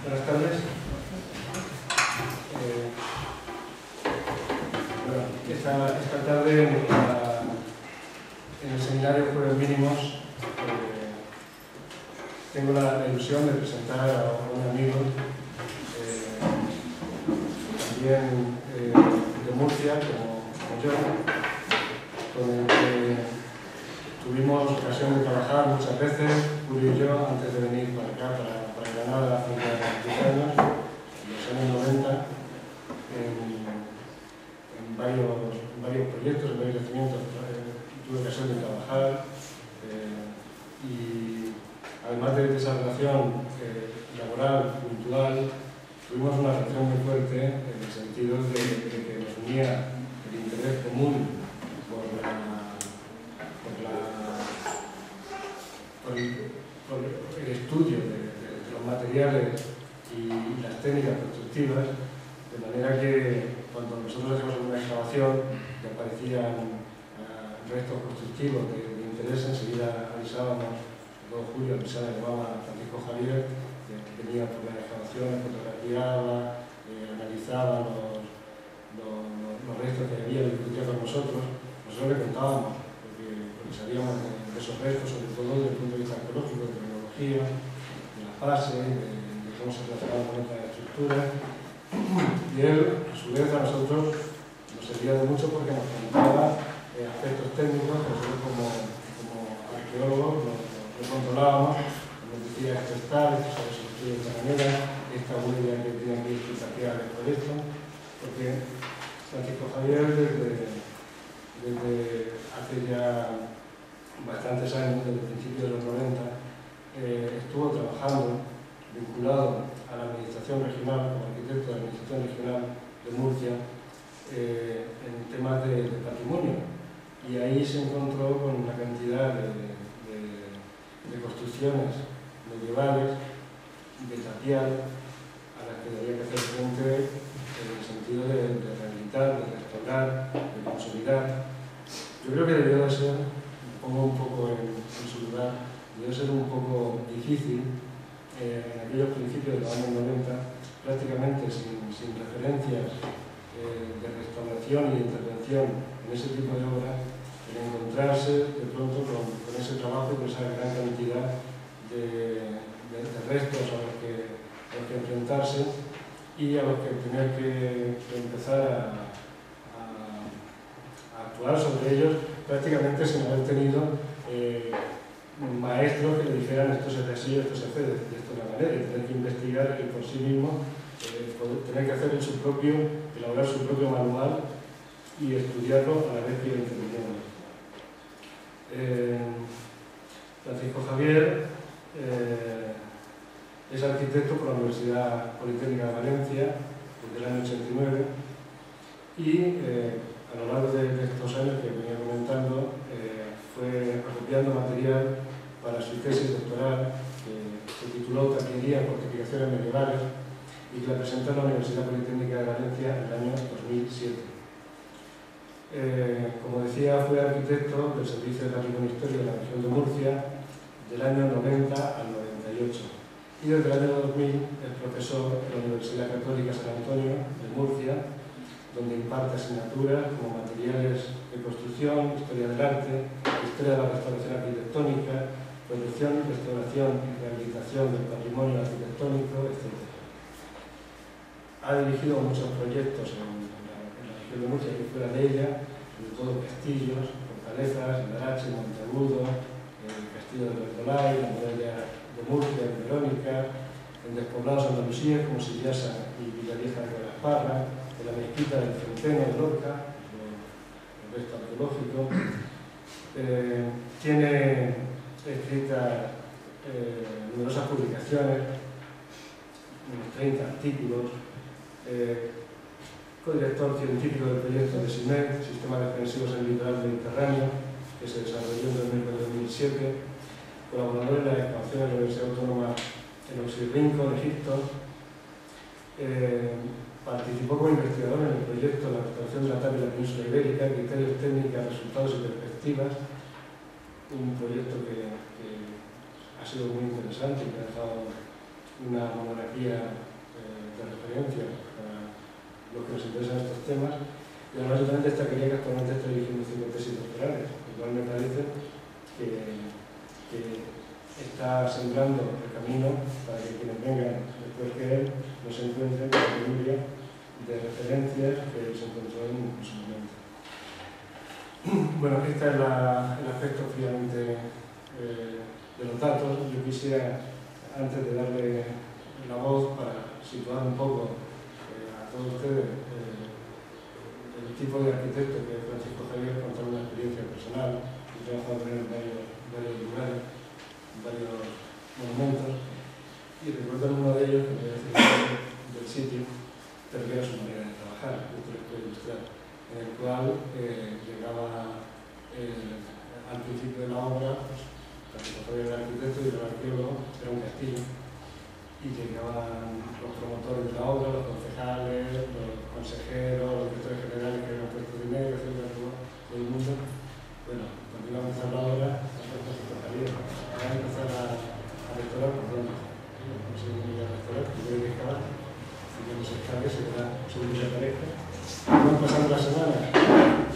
Buenas tardes. Esta tarde en el seminario Jueves Mínimos tengo la ilusión de presentar a un amigo también de Murcia, como yo, con el que tuvimos ocasión de trabajar muchas veces, Julio y yo, antes de venir para acá, para Granada, hace ya 10 años, en los años 90, en varios proyectos, en varios yacimientos, tuve ocasión de trabajar y además de esa relación laboral, cultural, tuvimos una relación muy fuerte en el sentido de que nos unía el interés común por el estudio de los materiales y las técnicas constructivas, de manera que cuando nosotros hacíamos una excavación y aparecían restos constructivos de interés, enseguida avisábamos, luego Julio llamaba a Francisco Javier, que venía por las excavaciones, fotografiaba, analizaba los restos que había, discutía con nosotros. Nosotros le contábamos, porque sabíamos de esos restos, sobre todo desde el punto de vista arqueológico, de tecnología, de la fase, de cómo se relacionaban con otras estructuras. Y él, a su vez, a nosotros nos servía de mucho porque nos contaba aspectos técnicos que nosotros como arqueólogos lo controlábamos, nos decía esto es tal, esto se construye de esta manera, esta huella que tiene que ir tapiada por esto, porque Francisco Javier desde hace ya bastantes años, desde el principio de los 90, estuvo trabajando vinculado a la administración regional, como arquitecto de la administración regional de Murcia, en temas de patrimonio. Y ahí se encontró con una cantidad de construcciones medievales, de tapial, a las que había que hacer frente en el sentido de rehabilitar, de restaurar, de consolidar. Yo creo que debió de ser, me pongo un poco en su lugar, debió ser un poco difícil en aquellos principios de los años 90, prácticamente sin referencias de restauración y de intervención en ese tipo de obras, el encontrarse de pronto con ese trabajo y con esa gran cantidad de restos a los que enfrentarse y a los que tener que empezar a actuar sobre ellos prácticamente sin haber tenido maestros que le dijeran esto se hace así, esto se hace de esta manera, y tener que investigar él por sí mismo, tener que hacer elaborar su propio manual y estudiarlo a la vez que iba interviniendo. Francisco Javier es arquitecto por la Universidad Politécnica de Valencia desde el año 89 y a lo largo de estos años que venía comentando fue acopiando material para su tesis doctoral que se tituló Tapicería en fortificaciones medievales y que la presentó en la Universidad Politécnica de Valencia en el año 2007. Como decía, fue arquitecto del Servicio de Patrimonio Histórico de la región de Murcia del año 90 al 98 y desde el año 2000 es profesor de la Universidad Católica San Antonio de Murcia, donde imparte asignaturas como materiales de construcción, historia del arte, historia de la restauración arquitectónica, protección, restauración y rehabilitación del patrimonio arquitectónico, etc. Ha dirigido muchos proyectos en la región de Murcia y fuera de ella, sobre todo castillos, fortalezas, Larache, Monteagudo, el castillo de Bertolay, la muralla de Murcia, en Verónica, en despoblados andalusíes como Sillasa y Villavieja de las Parras, en la mezquita del Centeno de Lorca, el resto arqueológico. Tiene escritas numerosas publicaciones, unos 30 artículos, codirector científico del proyecto de SIMED, Sistema de Defensivos en el Litoral Mediterráneo, que se desarrolló en 2007, colaborador en la excavación de la Universidad Autónoma en Oxirrinco, en Egipto, participó como investigador en el proyecto de la restauración de la tapia de la península ibérica, criterios, técnicas, resultados y perspectivas, un proyecto que ha sido muy interesante y que ha dejado una monografía de referencia para los que nos interesan estos temas, y además yo también destacaría que actualmente estoy dirigiendo 5 tesis doctorales, lo cual me parece que está sembrando el camino para que quienes vengan después que él nos encuentren con la memoria de referencias que se encontró en su momento. Bueno, este es el aspecto finalmente de los datos. Yo quisiera, antes de darle la voz para situar un poco a todos ustedes el tipo de arquitecto que es Francisco Javier, contar una experiencia personal. He trabajado con él en varios lugares, en varios monumentos, y recuerdo en uno de ellos, que voy a decir del sitio, pero que era su manera de trabajar, esto les puedo ilustrar, en el cual llegaba al principio de la obra, Francisco Javier era el arquitecto y el arqueólogo, era un castillo, y llegaban los promotores de la obra, los concejales, los consejeros, los directores generales que habían puesto dinero, etcétera, todo el mundo. Bueno, cuando iba a empezar la obra, Francisco Javier, va a empezar a restaurar por dónde. No sé cómo iba a restaurar, primero que excavar, si no se excave, se verá, según se aparezca. Iban pasando las semanas,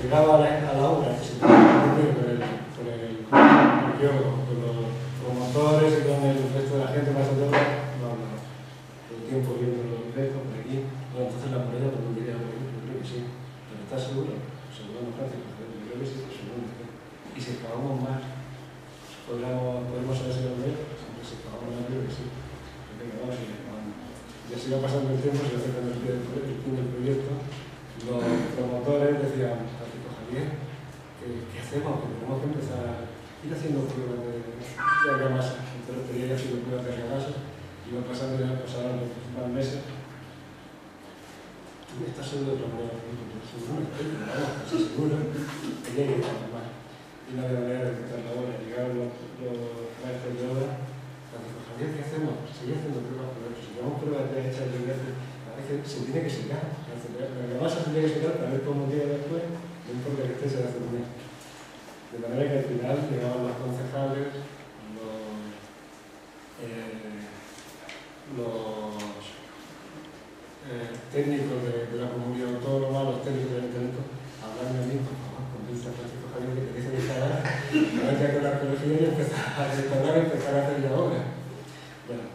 llegaba a la obra, que se tenía que reunir con el arqueólogo, con los promotores y con el resto de la gente más de todo. Tiempo viendo los libretos por aquí. Bueno, entonces la moneda por donde iría, yo creo que sí. Pero ¿estás seguro? Seguro no, Francisco, yo creo que sí, seguro. Y si excavamos más, podemos saber si lo veo. Si excavamos más, creo que sí. Venga, vamos a ir excavando. Ya se iba pasando el tiempo, se iba acercando el fin del proyecto. Los promotores decían, Francisco Javier, ¿qué hacemos? Que tenemos que empezar a ir haciendo pruebas de argamasa. Entonces tenía ya sido pruebas de argamasa. Iba pasando, ya pasaron los más meses. ¿Tú estás seguro de la moneda? Seguro, pero vamos, casi seguro. Tenía que ir a más. Y no había manera de empezar la obra. Llegaron los maestros de obra. Francisco Javier, ¿qué hacemos? Seguir haciendo pruebas, pero si llevamos pruebas ya hechas de veces, a veces se tiene que secar. La masa se tiene que secar para ver cómo queda después. No importa que esté, se hace un mes. De manera que al final llegaban los concejales, los técnicos de la comunidad autónoma, los técnicos del ayuntamiento, hablarme a mí, por favor, convence a Francisco Javier de que deje de instalar, que vaya con la arqueología y empezar a restaurar y empezar a hacer la obra. Bueno,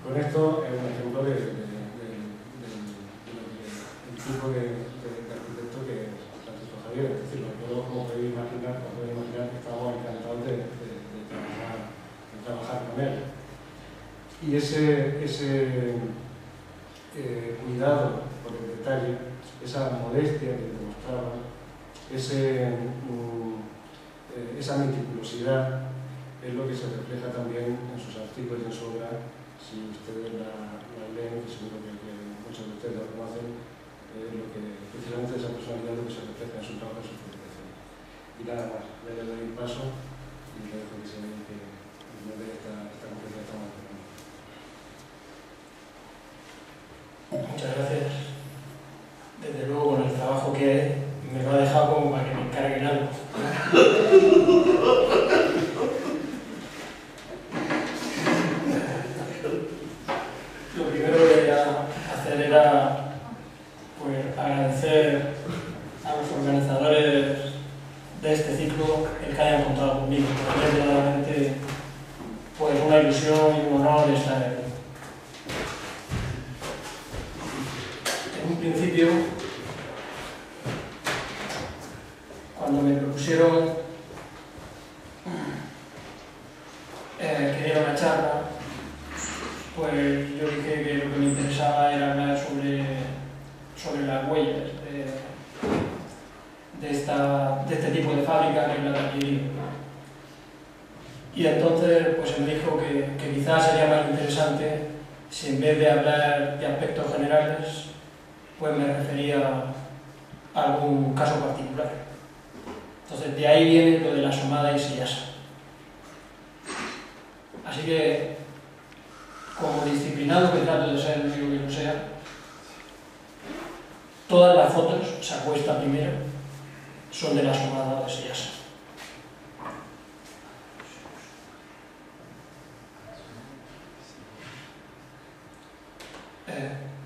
con esto es un ejemplo del tipo de arquitecto que es Francisco Javier. Es decir, los arqueólogos, como podéis imaginar, que estábamos encantados de trabajar con él. Y ese cuidado por el detalle, esa modestia que demostraba, esa meticulosidad, es lo que se refleja también en sus artículos y en su obra. Si ustedes la leen, que seguro que muchos de ustedes lo conocen, lo que precisamente esa personalidad es lo que se refleja en su trabajo y en sus publicaciones. Y nada más, ya le doy un paso y le dejo que se vea que no dé esta conferencia tan mal. Muchas gracias. Desde luego, con el trabajo que me lo ha dejado como para que me encarguen algo. Lo primero que quería hacer era pues, agradecer a los organizadores de este ciclo el que hayan contado conmigo, porque es verdaderamente pues, una ilusión y un honor estar aquí. En un principio, cuando me propusieron que diera una charla, pues yo dije que lo que me interesaba era hablar sobre las huellas de este tipo de fábrica que es la taquillería. Y entonces pues se me dijo que quizás sería más interesante si en vez de hablar de aspectos generales, pues me refería a algún caso particular. Entonces de ahí viene lo de la asomada y sillasa. Así que, como disciplinado que trato de ser, no digo que lo sea, todas las fotos, se acuesta primero, son de la asomada de sillasa.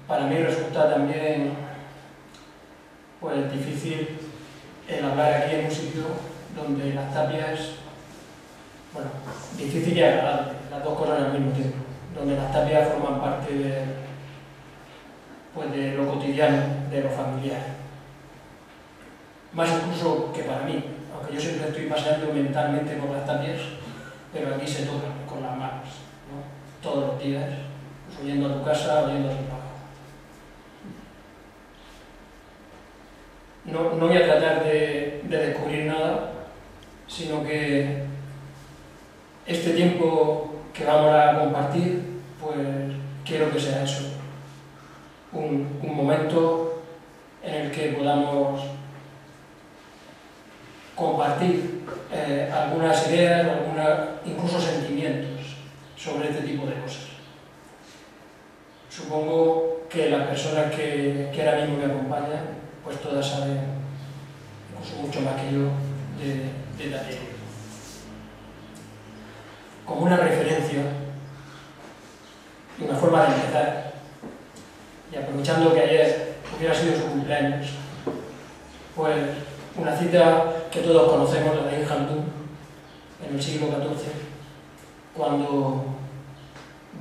Para mí resulta también pues, difícil el hablar aquí en un sitio donde las tapias, bueno, difícil y agradable, las dos cosas al mismo tiempo, donde las tapias forman parte pues, de lo cotidiano, de lo familiar. Más incluso que para mí, aunque yo siempre estoy paseando mentalmente por las tapias, pero aquí se tocan con las manos, ¿no? Todos los días, pues, oyendo a tu casa, oyendo a tu trabajo. No voy a tratar de descubrir nada, sino que este tiempo que vamos a compartir, pues quiero que sea eso, un momento en el que podamos compartir algunas ideas, incluso sentimientos sobre este tipo de cosas. Supongo que las personas que ahora mismo me acompañan, pues todas saben, incluso mucho más que yo, de taller. Como una referencia, y una forma de empezar, y aprovechando que ayer hubiera sido su cumpleaños, pues una cita que todos conocemos, la de Ibn Khaldun, en el siglo XIV, cuando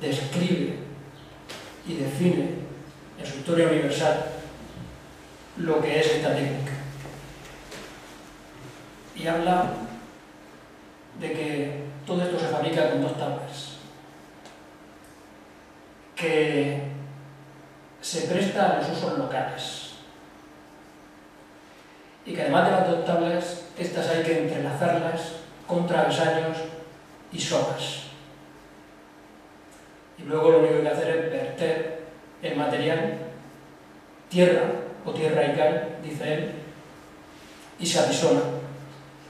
describe y define en su Historia Universal lo que es esta técnica. Y habla de que todo esto se fabrica con dos tablas, que se presta a los usos locales y que además de las dos tablas, estas hay que entrelazarlas con travesaños y sogas. Y luego lo único que hay que hacer es verter el material, tierra o tierra y cal, dice él, y se apisona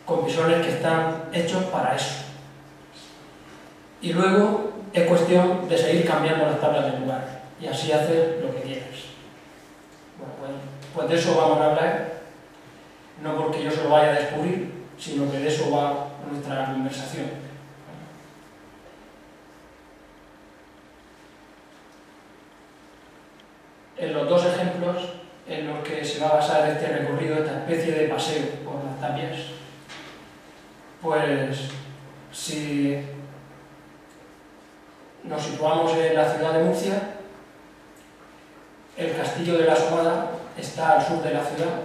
con pisones que están hechos para eso. Y luego es cuestión de seguir cambiando las tablas de lugar y así hacer lo que quieras. Bueno, pues de eso vamos a hablar, no porque yo se lo vaya a descubrir, sino que de eso va nuestra conversación. En los dos ejemplos en los que se va a basar este recorrido, esta especie de paseo por las tapias, pues si nos situamos en la ciudad de Murcia, el castillo de la Asomada está al sur de la ciudad,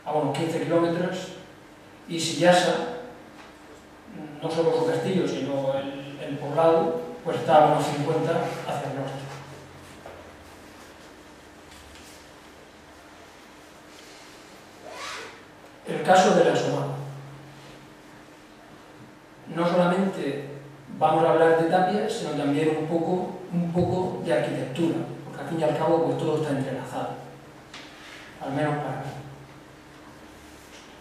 a unos 15 kilómetros, y Sillasa, no solo su castillo, sino el poblado, pues está a unos 50 hacia el norte. El caso de la Asomada. No solamente vamos a hablar de tapias, sino también un poco de arquitectura, porque al fin y al cabo pues todo está entrelazado, al menos para mí.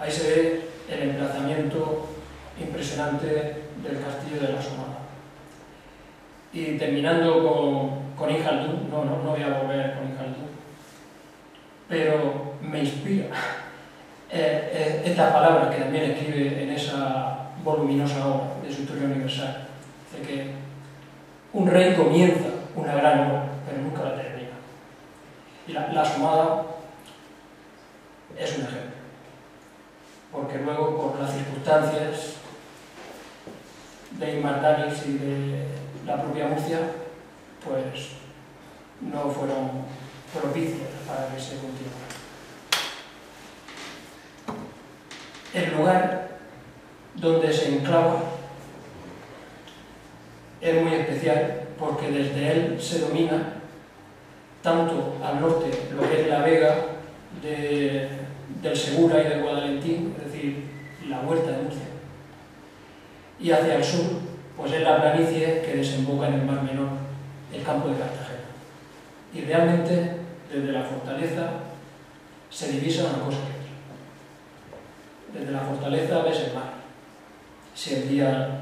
Ahí se ve el emplazamiento impresionante del castillo de la Asomada. Y terminando con Ibn Khaldun, no voy a volver con Ibn Khaldun, pero me inspira estas palabras que también escribe en esa voluminosa obra de su Historia Universal. Dice que un rey comienza una gran obra, pero nunca la termina. Y la Asomada es un ejemplo, porque luego, por las circunstancias de Inmardanis y de la propia Murcia, pues no fueron propicias para que se continuara. El lugar donde se enclava es muy especial porque desde él se domina tanto al norte lo que es la vega del Segura y del Guadalentín, es decir, la Huerta de Murcia, y hacia el sur pues es la planicie que desemboca en el Mar Menor, el campo de Cartagena. Y realmente desde la fortaleza se divisa una cosa que otra. Desde la fortaleza ves el mar, si el día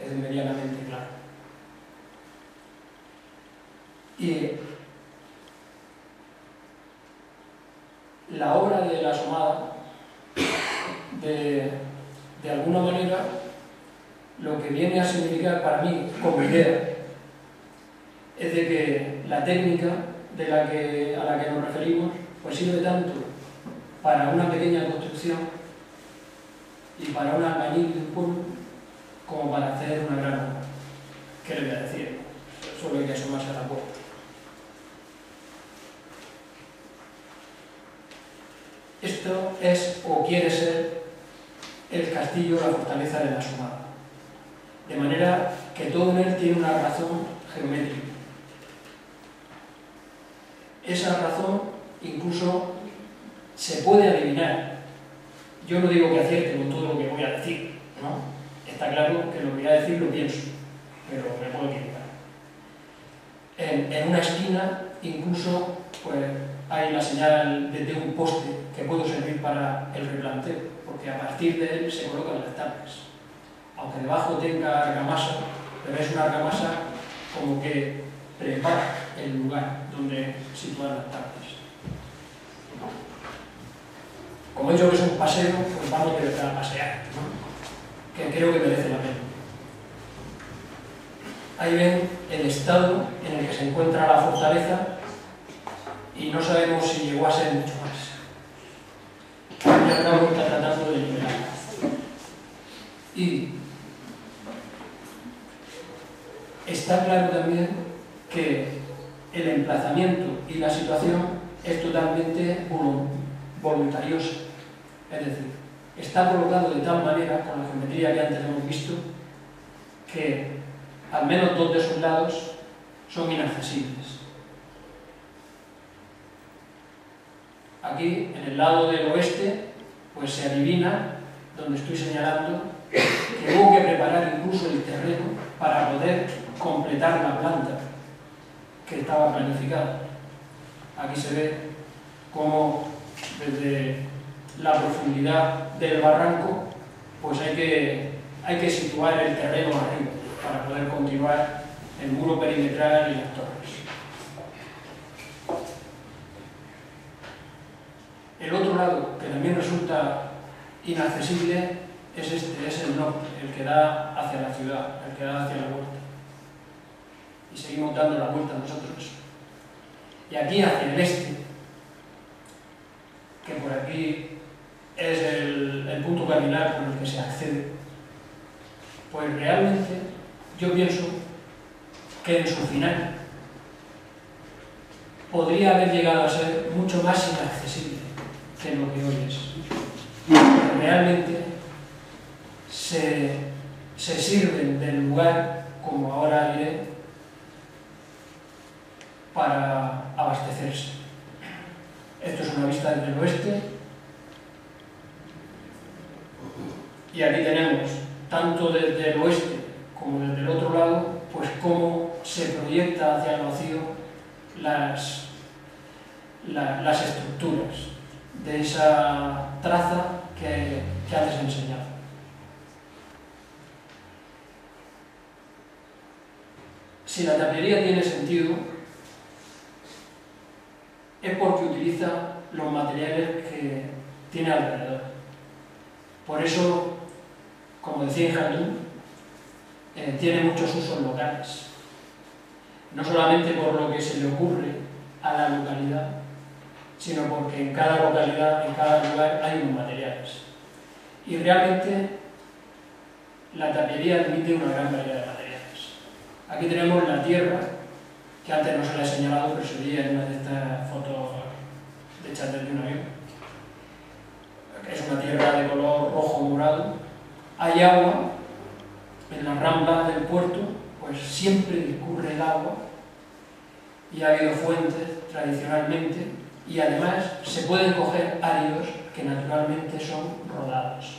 es medianamente claro. Y la obra de la Asomada, de alguna manera, lo que viene a significar para mí como idea, es de que la técnica a la que nos referimos pues sirve tanto para una pequeña construcción y para un albañil de un pueblo como para hacer una gran obra. ¿Qué le voy a decir? Solo hay que asomarse a la puerta. Esto es o quiere ser el castillo, la fortaleza de la Sumada. De manera que todo en él tiene una razón geométrica. Esa razón incluso se puede adivinar. Yo no digo que acierte con todo lo que voy a decir, ¿no? Está claro que lo que voy a decir lo pienso, pero me puedo equivocar. En una esquina incluso pues, hay la señal de un poste que puede servir para el replanteo, porque a partir de él se colocan las tablas. Aunque debajo tenga argamasa, pero es una argamasa como que prepara el lugar donde situar las tablas. Como he dicho que es un paseo, pues vamos de verdad a pasear, ¿no? Que creo que merece la pena. Ahí ven el estado en el que se encuentra la fortaleza y no sabemos si llegó a ser mucho más. El mercado está tratando de liberarla. Y está claro también que el emplazamiento y la situación es totalmente voluntariosa. Es decir, está colocado de tal manera, con la geometría que antes hemos visto, que al menos dos de sus lados son inaccesibles. Aquí, en el lado del oeste, pues se adivina, donde estoy señalando, que hubo que preparar incluso el terreno para poder completar la planta que estaba planificada. Aquí se ve cómo desde la profundidad del barranco pues hay que situar el terreno arriba para poder continuar el muro perimetral y las torres. El otro lado, que también resulta inaccesible, es este, es el norte, el que da hacia la ciudad, el que da hacia la huerta. Y seguimos dando la vuelta nosotros. Y aquí hacia el este, que por aquí es el punto cardinal por el que se accede, pues realmente yo pienso que en su final podría haber llegado a ser mucho más inaccesible que lo que hoy es. Realmente se sirven del lugar, como ahora diré, para abastecerse. Esto es una vista desde el oeste y aquí tenemos, tanto desde el oeste como desde el otro lado, pues cómo se proyecta hacia el vacío las estructuras de esa traza que antes he enseñado. Si la tapicería tiene sentido, es porque utiliza los materiales que tiene alrededor. Por eso, como decía Jardín, tiene muchos usos locales. No solamente por lo que se le ocurre a la localidad, sino porque en cada localidad, en cada lugar, hay unos materiales. Y realmente la tapicería admite una gran variedad de materiales. Aquí tenemos la tierra, que antes no se la he señalado, pero se veía en una de estas fotos hechas desde un avión. Es una tierra de color rojo-morado. Hay agua en la rambla del puerto, pues siempre discurre el agua y ha habido fuentes tradicionalmente y además se pueden coger áridos que naturalmente son rodados.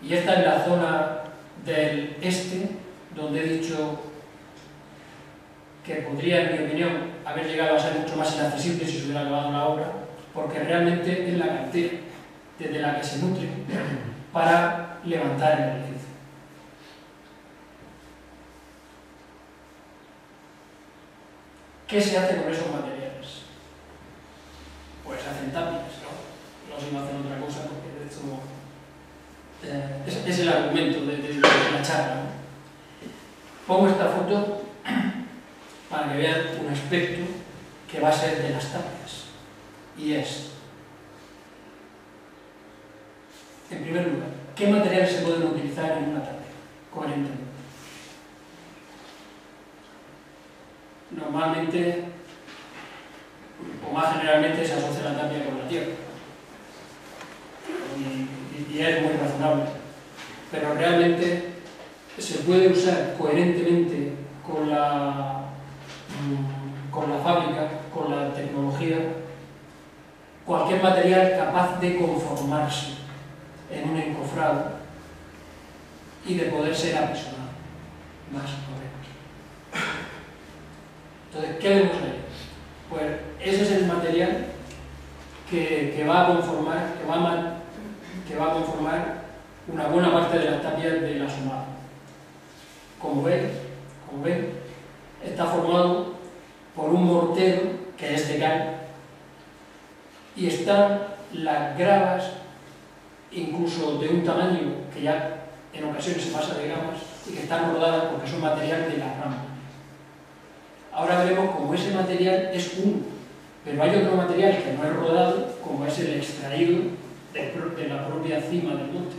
Y esta es la zona del este, donde he dicho que podría, en mi opinión, haber llegado a ser mucho más inaccesible si se hubiera acabado la obra, porque realmente es la cantera desde la que se nutre para levantar el edificio. ¿Qué se hace con esos materiales? Pues hacen tapias, ¿no? No se me hacen otra cosa porque de hecho es el argumento de la charla, ¿no? Pongo esta foto para que vean un aspecto que va a ser de las tapias. Y es, en primer lugar, ¿qué materiales se pueden utilizar en una tapia coherentemente? Normalmente, o más generalmente, se asocia la tapia con la tierra. Y es muy razonable. Pero realmente se puede usar coherentemente con la fábrica, con la tecnología, cualquier material capaz de conformarse en un encofrado y de poder ser apisonado, más o menos. Entonces, ¿qué vemos ahí? Pues ese es el material que va a conformar una buena parte de las tapias de la Asomada. Como ven, está formado por un mortero que es de cal y están las gravas incluso de un tamaño que ya en ocasiones se pasa de gramas y que están rodadas porque son material de la rama. Ahora veremos cómo ese material es uno, pero hay otro material que no es rodado, como es el extraído de la propia cima del monte.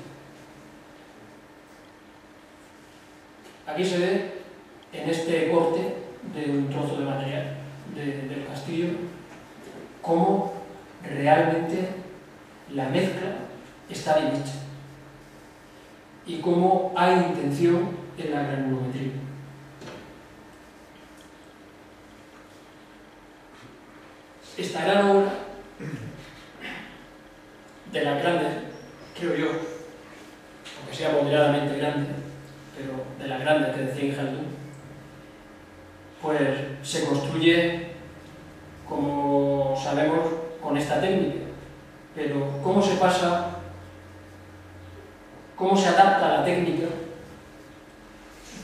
Aquí se ve en este corte de un trozo de material del castillo cómo realmente la mezcla está bien hecha y cómo hay intención en la granulometría. Esta gran obra de las grandes, creo yo, aunque sea moderadamente grande, pero de las grandes que decía Ingeldun, pues se construye, como sabemos, con esta técnica. Pero ¿cómo se adapta la técnica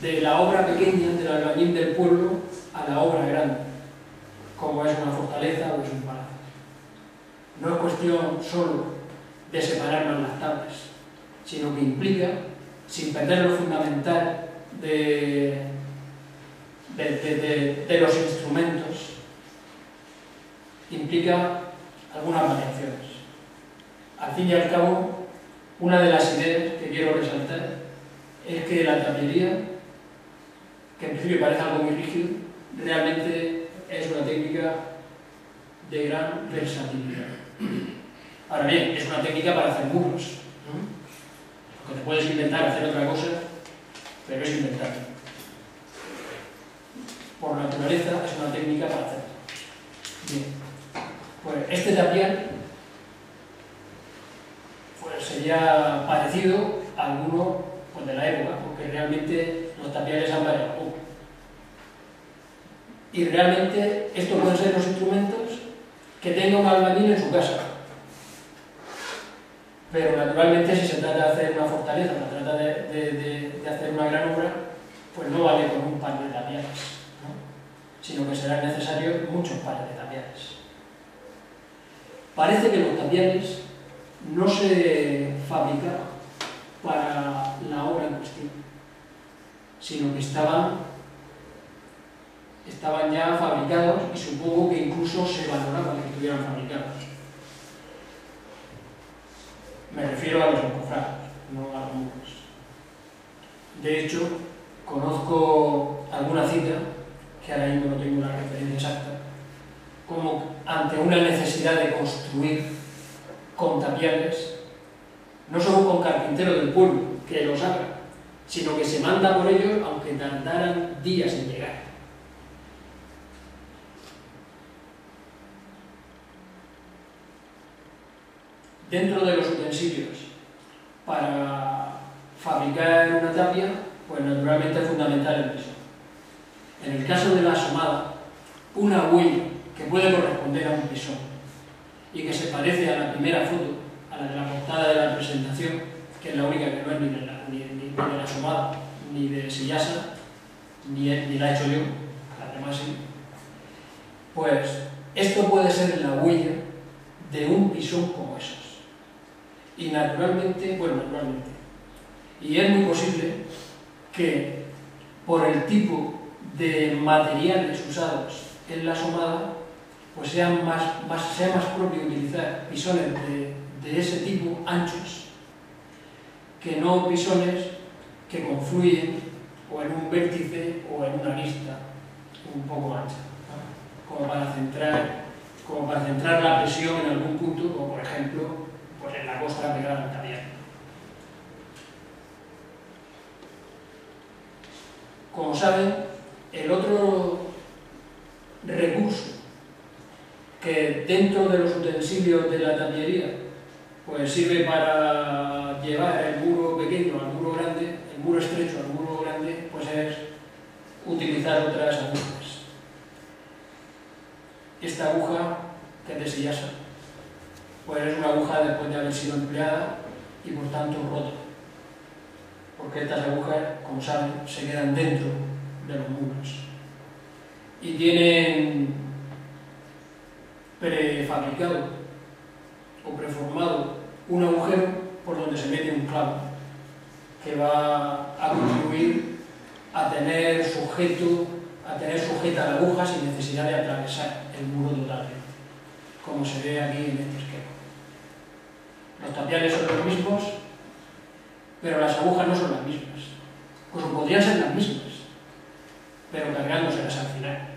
de la obra pequeña, del albañil del pueblo, a la obra grande, como es una fortaleza o es un palacio? No es cuestión solo de separar más las tablas, sino que implica, sin perder lo fundamental de los instrumentos, implica algunas variaciones. Al fin y al cabo, una de las ideas que quiero resaltar es que la tapicería, que en principio parece algo muy rígido, realmente es una técnica de gran versatilidad. Ahora bien, es una técnica para hacer muros, ¿no? Porque te puedes intentar hacer otra cosa, pero es inventar. Por naturaleza es una técnica para hacerlo. Bien, pues este tapial pues sería parecido a alguno pues, de la época, porque realmente los tapiales han variado poco. Y realmente estos pueden ser los instrumentos que tenga un albañil en su casa. Pero naturalmente si se trata de hacer una fortaleza, se trata de hacer una gran obra, pues no vale con un par de tapiales, ¿no? Sino que serán necesarios muchos pares de tapiales. Parece que los tapiales no se fabricaban para la obra en cuestión, sino que estaban ya fabricados y supongo que incluso se valoraba que estuvieran fabricados. Me refiero a los encofrados, no a los muros. De hecho, conozco alguna cita, que ahora mismo no tengo la referencia exacta, como ante una necesidad de construir con tapiales, no solo con carpinteros del pueblo que los haga, sino que se manda por ellos aunque tardaran días en llegar. Dentro de los utensilios para fabricar una tapia, pues naturalmente es fundamental el peso. En el caso de la asomada, una huella que puede corresponder a un pisón y que se parece a la primera foto, a la de la portada de la presentación, que es la única que no es ni de la asomada, ni de Sillasa, ni la he hecho yo, las demás sí. Pues esto puede ser la huella de un pisón como esos. Y naturalmente, y es muy posible que por el tipo de materiales usados en la asomada, pues sea más propio utilizar pisones de ese tipo anchos que no pisones que confluyen o en un vértice o en una arista un poco ancha, ¿no? como para centrar la presión en algún punto, como por ejemplo pues en la costa pegada al tabial. Como saben, el otro recurso que dentro de los utensilios de la tapicería pues sirve para llevar el muro pequeño al muro grande, el muro estrecho al muro grande, pues es utilizar otras agujas. Esta aguja, que es de sillasa, pues es una aguja después de haber sido empleada y por tanto rota, porque estas agujas, como saben, se quedan dentro de los muros y tienen prefabricado o preformado un agujero por donde se mete un clavo que va a contribuir a tener sujeta la aguja sin necesidad de atravesar el muro totalmente, como se ve aquí en este esquema. Los tapiales son los mismos, pero las agujas no son las mismas. Pues podrían ser las mismas, pero cargándoselas al final.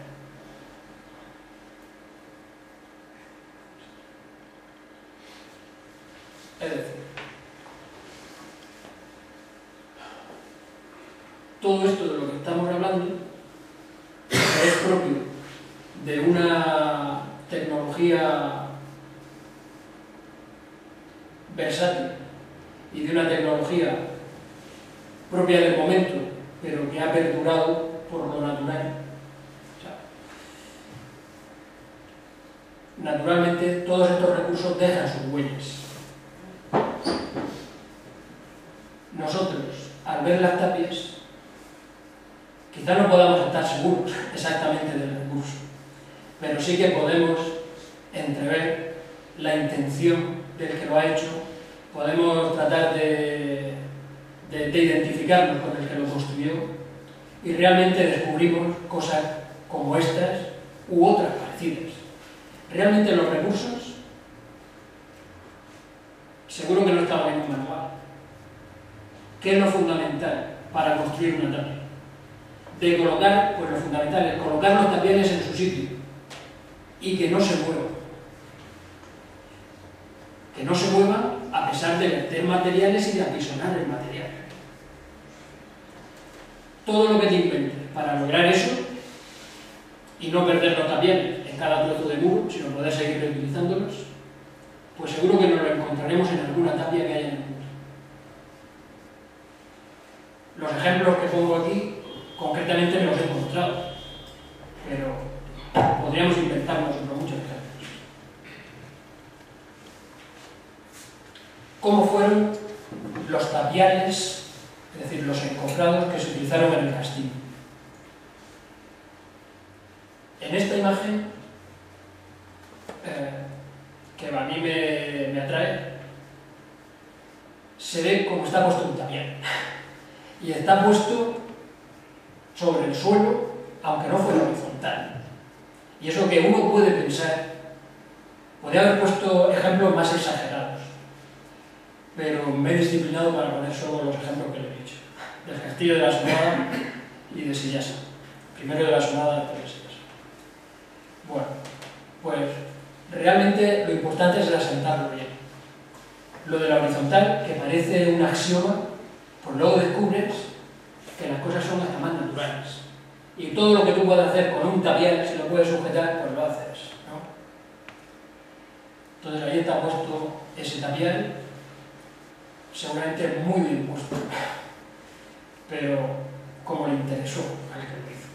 Es decir, todo esto de lo que estamos hablando es propio de una tecnología versátil y de una tecnología propia del momento, pero que ha perdurado por lo natural. O sea, naturalmente, todos estos recursos dejan sus huellas. Nosotros, al ver las tapias, quizá no podamos estar seguros exactamente del recurso, pero sí que podemos entrever la intención del que lo ha hecho, podemos tratar de identificarnos con el que lo construyó y realmente descubrimos cosas como estas u otras parecidas. Realmente los recursos seguro que no estaban en un manual. ¿Qué es lo fundamental para construir una tapia? De colocar, pues lo fundamental es colocar los tapiales en su sitio y que no se muevan. Que no se muevan a pesar de verter materiales y de apisonar el material. Todo lo que te inventes para lograr eso y no perder los tapiales en cada trozo de muro, sino poder seguir reutilizándolos, pues seguro que nos lo encontraremos en alguna tapia que haya en el mundo. Los ejemplos que pongo aquí, concretamente me los he encontrado, pero podríamos inventarnos otros muchos ejemplos. ¿Cómo fueron los tapiales, es decir, los encofrados que se utilizaron en el castillo? En esta imagen, que a mí me atrae, se ve cómo está puesto un tapial. Y está puesto sobre el suelo, aunque no fuera horizontal. Y eso que uno puede pensar, podría haber puesto ejemplos más exagerados, pero me he disciplinado para poner solo los ejemplos que le he dicho. Del castillo de la Asomada y de Sillasa. Primero de la Asomada, después de Sillasa. Bueno, pues realmente lo importante es el asentarlo bien. Lo de la horizontal, que parece un axioma, pues luego descubres que las cosas son hasta más naturales. Y todo lo que tú puedes hacer con un tapial, si lo puedes sujetar, pues lo haces, ¿no? Entonces ahí está puesto ese tapial, seguramente muy bien puesto, pero como le interesó al que lo hizo.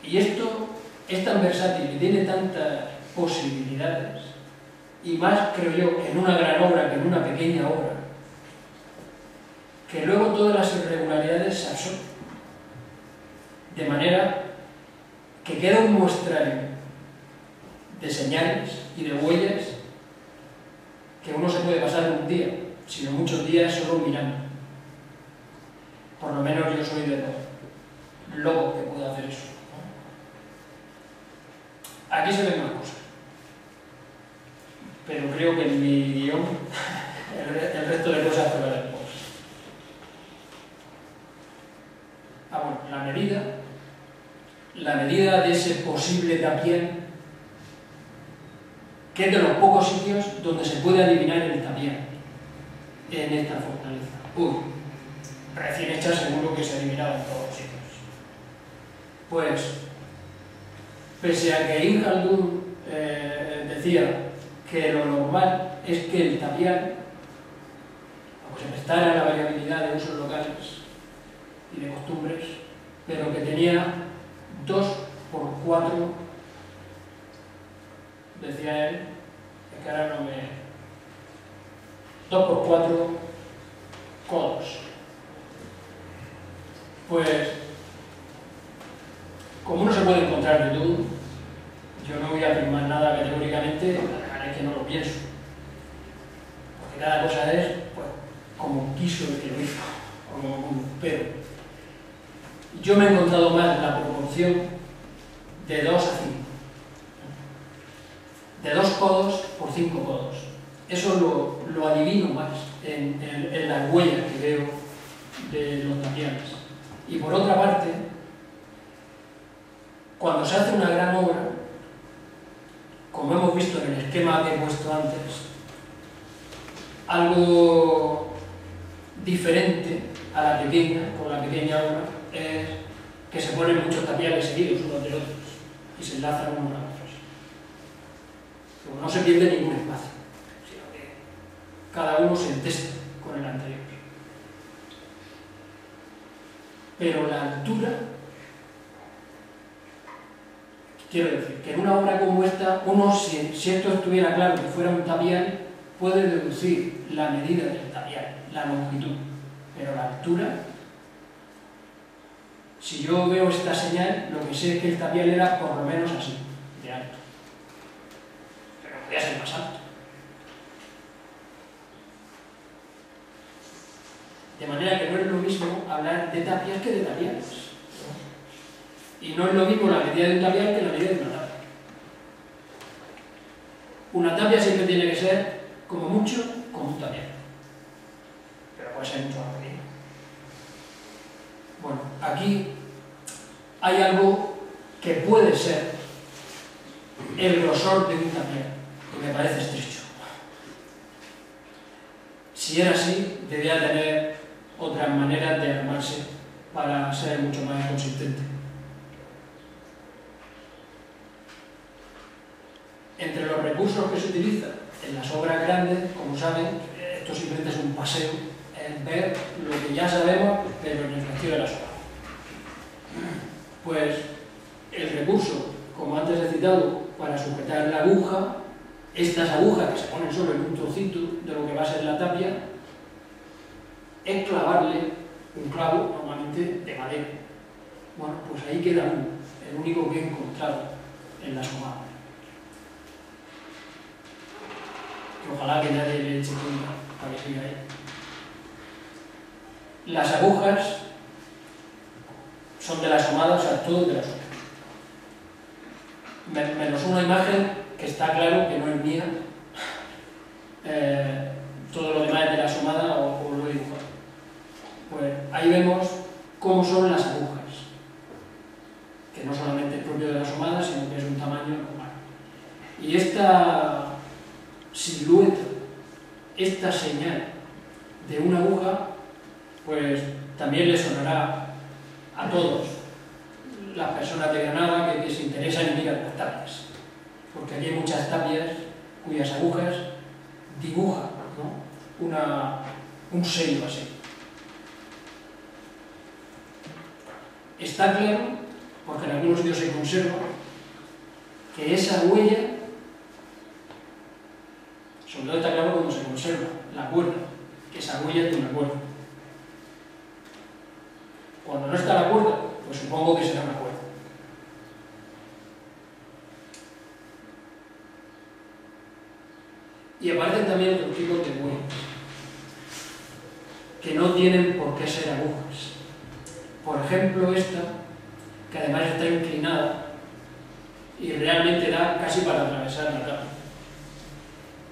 Y esto es tan versátil y tiene tantas posibilidades, y más, creo yo, en una gran obra que en una pequeña obra, que luego todas las irregularidades se absorben, de manera que queda un muestrario de señales y de huellas que uno se puede pasar un día, sino muchos días solo mirando. Por lo menos yo soy de loco que pueda hacer eso, ¿no? Aquí se ven más cosas, pero creo que en mi guión el resto de cosas te lo después. Bueno, la medida de ese posible tapial, que es de los pocos sitios donde se puede adivinar el tapial en esta fortaleza. Recién hecha seguro que se adivinaba en todos los sitios. Pues, pese a que Ibn Khaldun decía que lo normal es que el tapial se prestara a la variabilidad de usos locales y de costumbres, pero que tenía 2 por 4, decía él, es que ahora no me... 2 por 4 codos. Pues, como no se puede encontrar de todo, yo no voy a afirmar nada categóricamente, es que no lo pienso. Porque cada cosa es, pues, como quiso el que lo hizo, como pero. Yo me he encontrado más la proporción de 2 a 5. De 2 codos por 5 codos. Eso lo adivino más en las huellas que veo de los tapiales. Y por otra parte, cuando se hace una gran obra, como hemos visto en el esquema que he puesto antes, algo diferente a la pequeña, con la pequeña obra, es que se ponen muchos tapiales seguidos unos de otros y se enlazan unos a otros. Pero no se pierde ningún espacio, sino que cada uno se entesta con el anterior. Pero la altura, quiero decir, que en una obra como esta, uno, si esto estuviera claro que fuera un tapial, puede deducir la medida del tapial, la longitud, pero la altura, si yo veo esta señal, lo que sé es que el tapial era por lo menos así, de alto. Pero podía ser más alto. De manera que no es lo mismo hablar de tapias que de tapiales. Y no es lo mismo la medida de un tapial que la medida de una tapia. Una tapia siempre tiene que ser, como mucho, como un tapial. Pero puede ser mucho más pequeño. Bueno, aquí hay algo que puede ser el grosor de un tapial, que me parece estrecho. Si era así, debía tener otras maneras de armarse para ser mucho más consistente. Entre los recursos que se utilizan en las obras grandes, como saben, esto simplemente es un paseo, es ver lo que ya sabemos, pero en el sentido de las obras. Pues el recurso, como antes he citado, para sujetar la aguja, estas agujas que se ponen solo en un trocito de lo que va a ser la tapia, es clavarle un clavo, normalmente de madera. Bueno, pues ahí queda uno, el único que he encontrado en la somada. Que ojalá que nadie le eche cuenta para que siga ahí. Las agujas son de la somada, o sea, todo de la somada. Menos una imagen que está claro que no es mía. Todo lo demás es de la somada o lo he dibujado. Pues ahí vemos cómo son las agujas, que no solamente es propio de la somada, sino que es un tamaño normal. Y esta silueta, esta señal de una aguja, pues también le sonará a todos las personas de Granada que se interesan en mirar las tapias, porque aquí hay muchas tapias cuyas agujas dibujan, ¿no? un sello así. Está claro, porque en algunos sitios se conserva, que esa huella, sobre todo está claro cuando se conserva la cuerda, que esa huella es de una cuerda. Cuando no está la cuerda, pues supongo que será una cuerda. Y aparecen también otros tipos de huellas, que no tienen por qué ser agujas. Por ejemplo, esta, que además está inclinada y realmente da casi para atravesar la tapia.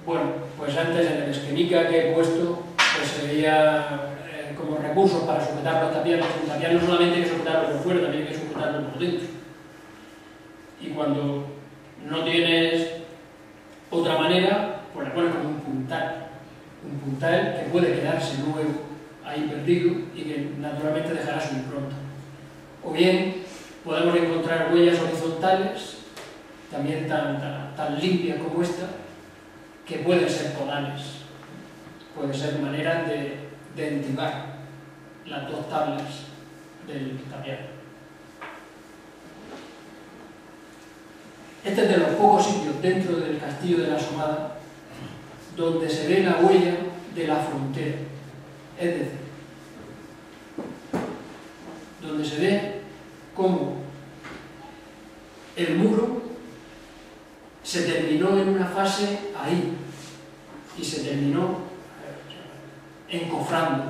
Bueno, pues antes en el esquenica que he puesto, pues se veía como recursos para sujetar los tapiales. Un tapial no solamente hay que sujetarlo por fuera, también hay que sujetarlo por dentro. Y cuando no tienes otra manera, pues le pones como un puntal que puede quedarse luego ahí perdido y que naturalmente dejará su impronta. O bien podemos encontrar huellas horizontales, también tan limpias como esta, que pueden ser podales, pueden ser maneras de entibar las dos tablas del tapial. Este es de los pocos sitios dentro del castillo de la Asomada donde se ve la huella de la frontera, es decir, donde se ve cómo el muro se terminó en una fase ahí y se terminó encofrando,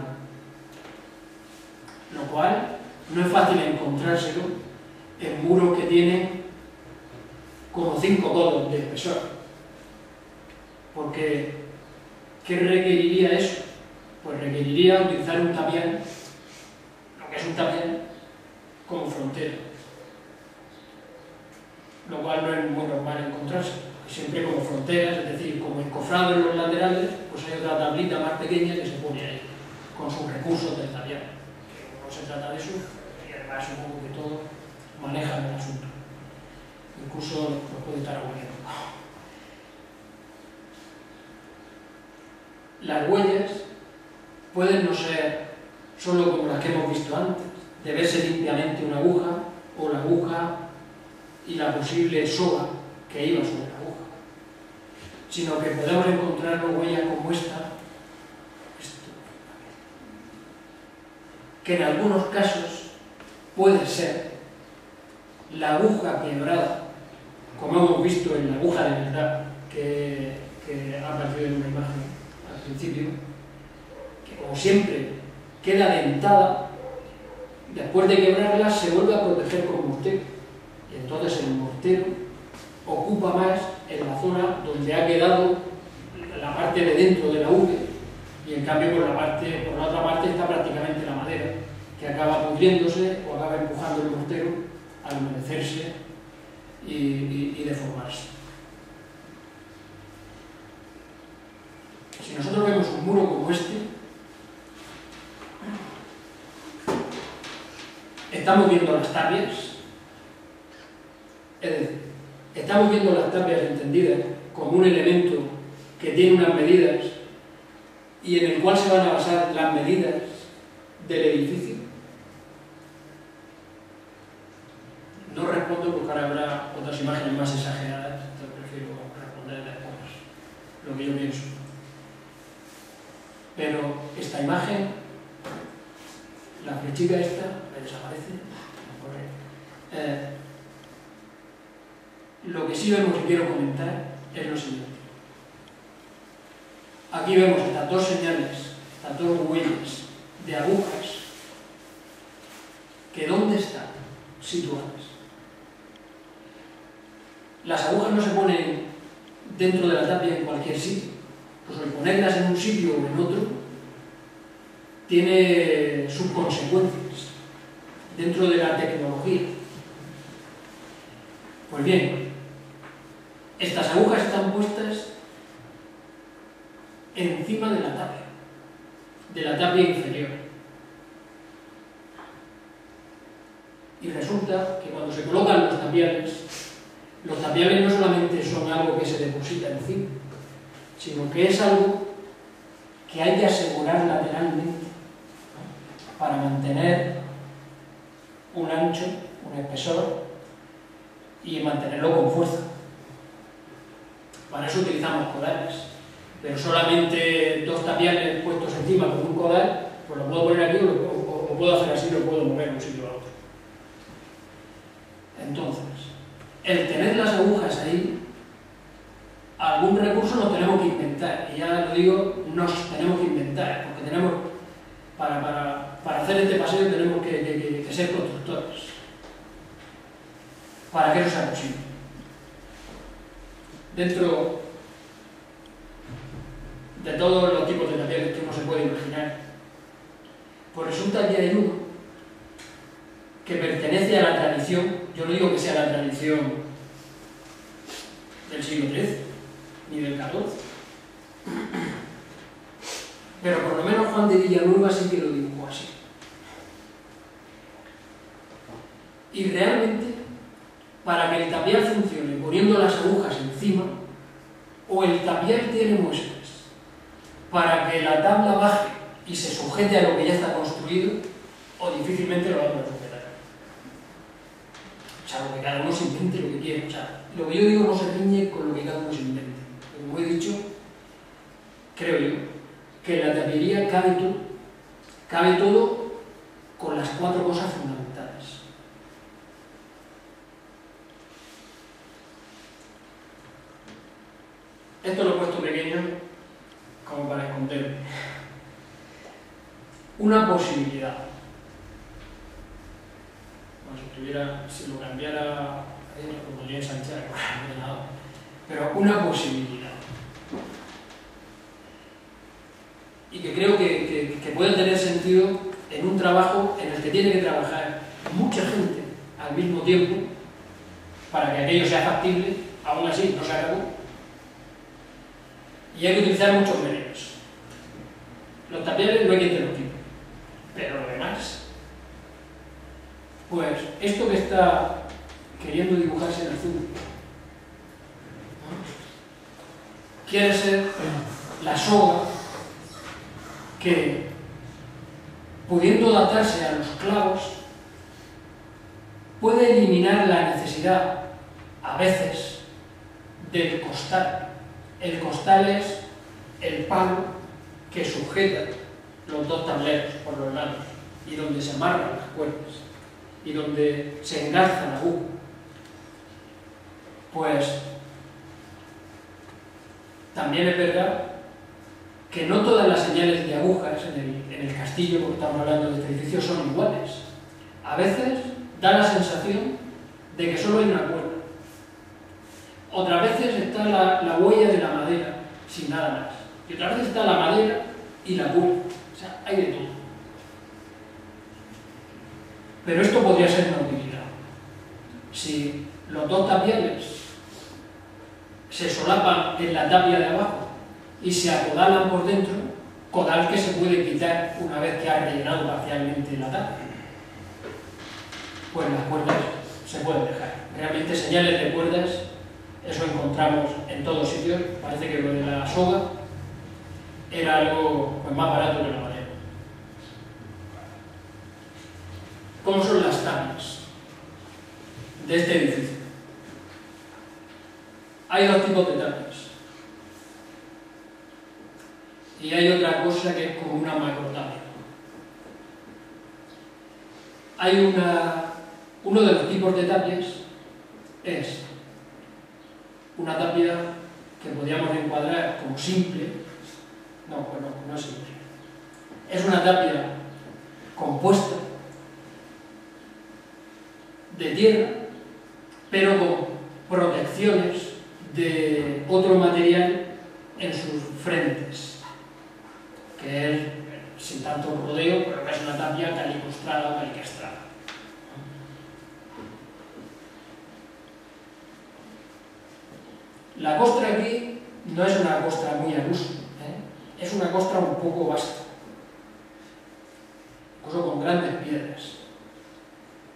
lo cual no es fácil encontrárselo en muros que tienen como 5 codos de espesor, porque ¿qué requeriría eso? Pues requeriría utilizar un tapial, lo que es un tapial, como frontera, lo cual no es muy normal encontrarse. Siempre como fronteras, es decir, como encofrado en los laterales, pues hay otra tablita más pequeña que se pone ahí, con sus recursos del tapial. Que no se trata de eso, y además supongo que todos manejan el asunto. Incluso lo puede estar aburriendo. Las huellas pueden no ser solo como las que hemos visto antes, de verse limpiamente una aguja o la aguja y la posible soga que iba sobre la aguja, sino que podemos encontrar huellas como esta, que en algunos casos puede ser la aguja quebrada, como hemos visto en la aguja de verdad que ha aparecido en una imagen al principio, que como siempre queda dentada, después de quebrarla se vuelve a proteger con mortero, y entonces el mortero ocupa más en la zona donde ha quedado la parte de dentro de la V, y en cambio por la otra parte está prácticamente la madera, que acaba pudriéndose o acaba empujando el mortero al humedecerse y deformarse. Si nosotros vemos un muro como este, estamos viendo las tapias, es decir, estamos viendo las tapias entendidas como un elemento que tiene unas medidas y en el cual se van a basar las medidas del edificio. No respondo porque ahora habrá otras imágenes más exageradas, entonces prefiero responder después lo que yo pienso. Pero esta imagen, la flechica esta, me desaparece. Lo que sí vemos y quiero comentar es lo siguiente. Aquí vemos estas dos señales, estas dos huellas de agujas, que ¿dónde están situadas? Las agujas no se ponen dentro de la tapia en cualquier sitio, pues el ponerlas en un sitio o en otro tiene sus consecuencias dentro de la tecnología. Pues bien, estas agujas están puestas encima de la tapia inferior. Y resulta que cuando se colocan los tapiales no solamente son algo que se deposita encima, sino que es algo que hay que asegurar lateralmente para mantener un ancho, un espesor y mantenerlo con fuerza. Para eso utilizamos codales, pero solamente dos tapiales puestos encima con un codal, pues lo puedo poner aquí o lo puedo hacer así, lo puedo mover de un sitio a otro. Entonces, el tener las agujas ahí, algún recurso nos tenemos que inventar, y ya lo digo, nos tenemos que inventar, porque tenemos, para hacer este paseo tenemos que ser constructores. para que eso sea posible. Dentro de todos los tipos de tapiales que uno se puede imaginar, pues resulta que hay uno que pertenece a la tradición, yo no digo que sea la tradición del siglo XIII ni del XIV, pero por lo menos Juan de Villanueva sí que lo dibujó así. Y realmente, para que el tapial funcione poniendo las agujas encima, o el tapial tiene muestras para que la tabla baje y se sujete a lo que ya está construido, o difícilmente lo vamos a sujetar. O sea, lo que cada uno se invente lo que quiera. O sea, lo que yo digo no se riñe con lo que cada uno se invente. Como he dicho, creo yo, que en la tapicería cabe todo con las 4 cosas fundamentales. Esto lo he puesto pequeño como para esconderme. Una posibilidad. Bueno, si lo cambiara, lo podría ensanchar con el ordenador. Pero una posibilidad. Y que creo que puede tener sentido en un trabajo en el que tiene que trabajar mucha gente al mismo tiempo para que aquello sea factible. Aún así no se acabó. Y hay que utilizar muchos medios. Los tapiales no hay quien te los quite, pero lo demás, pues esto que está queriendo dibujarse en azul, ¿no?, quiere ser la soga que, pudiendo adaptarse a los clavos, puede eliminar la necesidad, a veces, del costal. El costal es el palo que sujeta los 2 tableros por los lados y donde se amarran las cuerdas y donde se engarza la aguja. Pues también es verdad que no todas las señales de agujas en el castillo, porque estamos hablando de este edificio, son iguales. A veces da la sensación de que solo hay una cuerda. Otras veces está la huella de la madera, sin nada más. Y otras veces está la madera y la cuerda. O sea, hay de todo. Pero esto podría ser una utilidad. Si los 2 tapiales se solapan en la tapia de abajo y se acodalan por dentro, codal que se puede quitar una vez que ha rellenado parcialmente la tapia, pues las cuerdas se pueden dejar. Realmente señales de cuerdas, eso encontramos en todos sitios. Parece que lo de la soga era algo pues más barato que la madera. ¿Cómo son las tapias de este edificio? Hay 2 tipos de tapias. Y hay otra cosa que es como una macrotapia. Hay uno de los tipos de tapias es una tapia que podríamos encuadrar como simple. No, pues no es simple. Es una tapia compuesta de tierra, pero con protecciones de otro material en sus frentes, que es sin tanto rodeo, pero que es una tapia calicostrada o calicastrada. La costra aquí no es una costra muy al uso, es una costra un poco vasta, incluso con grandes piedras,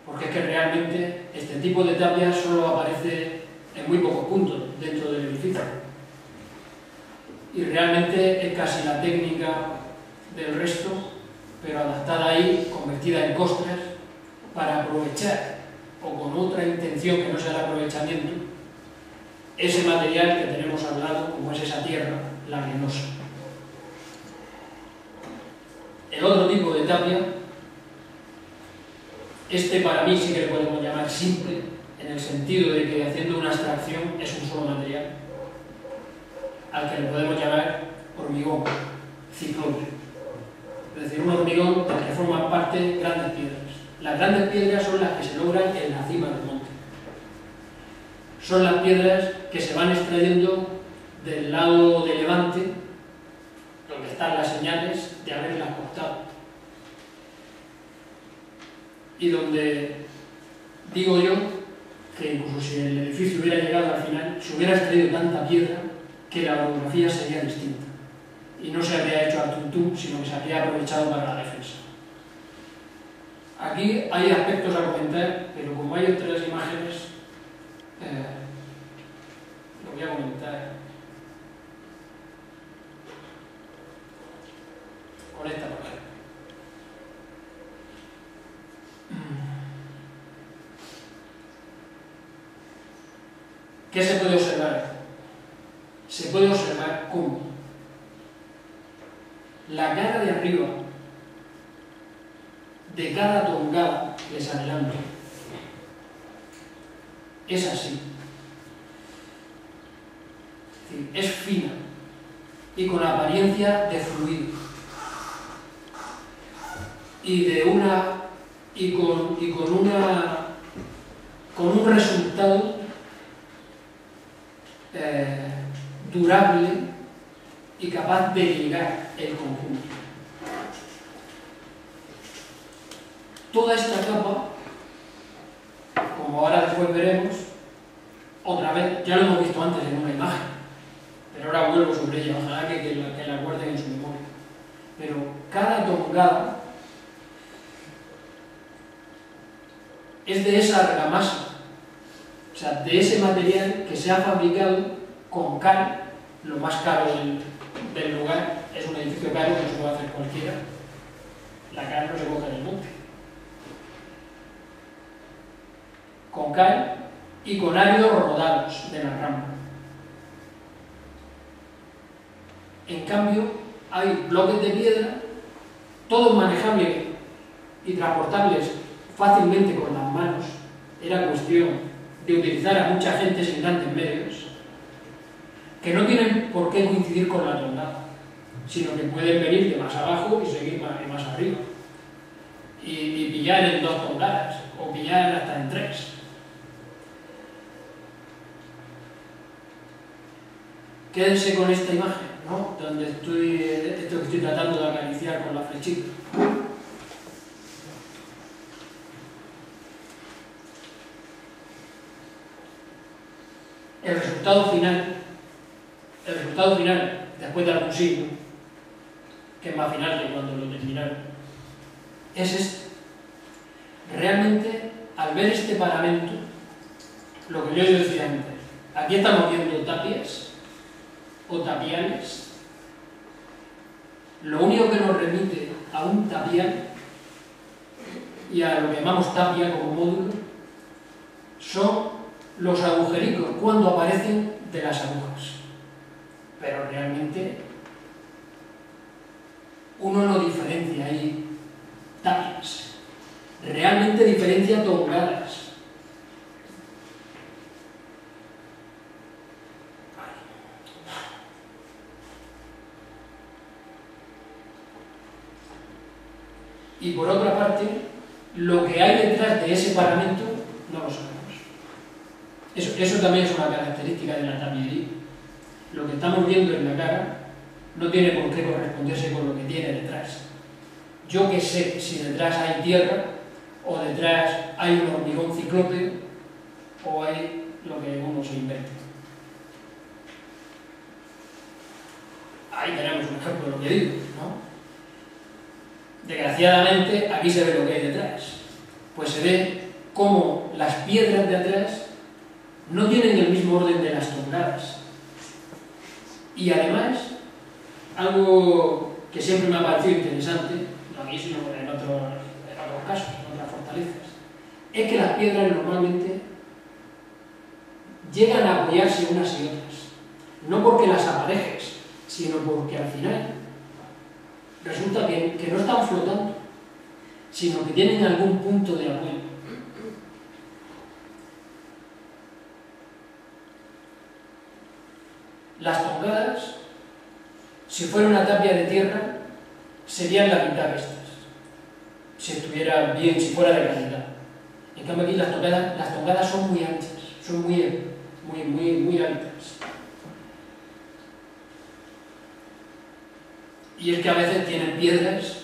porque es que realmente este tipo de tapia solo aparece en muy pocos puntos dentro del edificio. Y realmente es casi la técnica del resto, pero adaptada ahí, convertida en costras, para aprovechar, o con otra intención que no sea el aprovechamiento, ese material que tenemos al lado, como es esa tierra, la arenosa. El otro tipo de tapia, este para mí sí que le podemos llamar simple, en el sentido de que haciendo una abstracción es un solo material, al que le podemos llamar hormigón, ciclópeo. Es decir, un hormigón del que forman parte grandes piedras. Las grandes piedras son las que se logran en la cima del monte. son las piedras que se van extrayendo del lado de Levante, donde están las señales de haberlas cortado. Y donde digo yo que incluso si el edificio hubiera llegado al final, se hubiera extraído tanta piedra que la orografía sería distinta. Y no se habría hecho al tuntún, sino que se habría aprovechado para la defensa. Aquí hay aspectos a comentar, pero como hay otras imágenes, lo voy a comentar con esta, por ejemplo. ¿Qué se puede observar? Se puede observar cómo la cara de arriba de cada tongada, les adelanto, es así. Es decir, es fina y con apariencia de fluido. Con un resultado durable y capaz de ligar el conjunto. Toda esta capa, como ahora después veremos, otra vez, ya lo hemos visto antes en una imagen, pero ahora vuelvo sobre ella, ojalá que la guarden en su memoria. Pero cada tongada es de esa argamasa, o sea, de ese material que se ha fabricado con cal, lo más caro del lugar. Es un edificio caro que no se puede hacer cualquiera. La cal no se coge en el monte. Con cal y con áridos rodados de la rama. En cambio, hay bloques de piedra, todos manejables y transportables fácilmente con las manos. Era cuestión de utilizar a mucha gente sin grandes medios, que no tienen por qué coincidir con la tongada, sino que pueden venir de más abajo y seguir más arriba. Y pillar en 2 tongadas, o pillar hasta en 3. Quédense con esta imagen, ¿no? Donde esto que estoy tratando de acariciar con la flechita. El resultado final, después de algún siglo, que es más final que cuando lo terminaron, es este. Realmente, al ver este paramento, lo que yo decía antes, aquí estamos viendo tapias o tapiales. Lo único que nos remite a un tapial y a lo que llamamos tapia como módulo son los agujericos cuando aparecen de las agujas. Pero realmente uno no diferencia ahí tapias, realmente diferencia tongadas. Y por otra parte, lo que hay detrás de ese paramento no lo sabemos. Eso también es una característica de la tapiería. Lo que estamos viendo en la cara no tiene por qué corresponderse con lo que tiene detrás. Yo que sé si detrás hay tierra, o detrás hay un hormigón ciclope, o hay lo que uno se inventa. Ahí tenemos un ejemplo de lo que digo, ¿no? Desgraciadamente, aquí se ve lo que hay detrás. Pues se ve cómo las piedras de atrás no tienen el mismo orden de las tongadas. Y además, algo que siempre me ha parecido interesante, no aquí sino en otros casos, en otras fortalezas, es que las piedras normalmente llegan a apoyarse unas y otras. No porque las aparejes, sino porque al final resulta que no están flotando, sino que tienen algún punto de apoyo. Las tongadas, si fuera una tapia de tierra, serían la mitad de estas, si estuviera bien, si fuera de calidad. En cambio aquí las tongadas son muy anchas, son muy muy altas. Y es que a veces tienen piedras,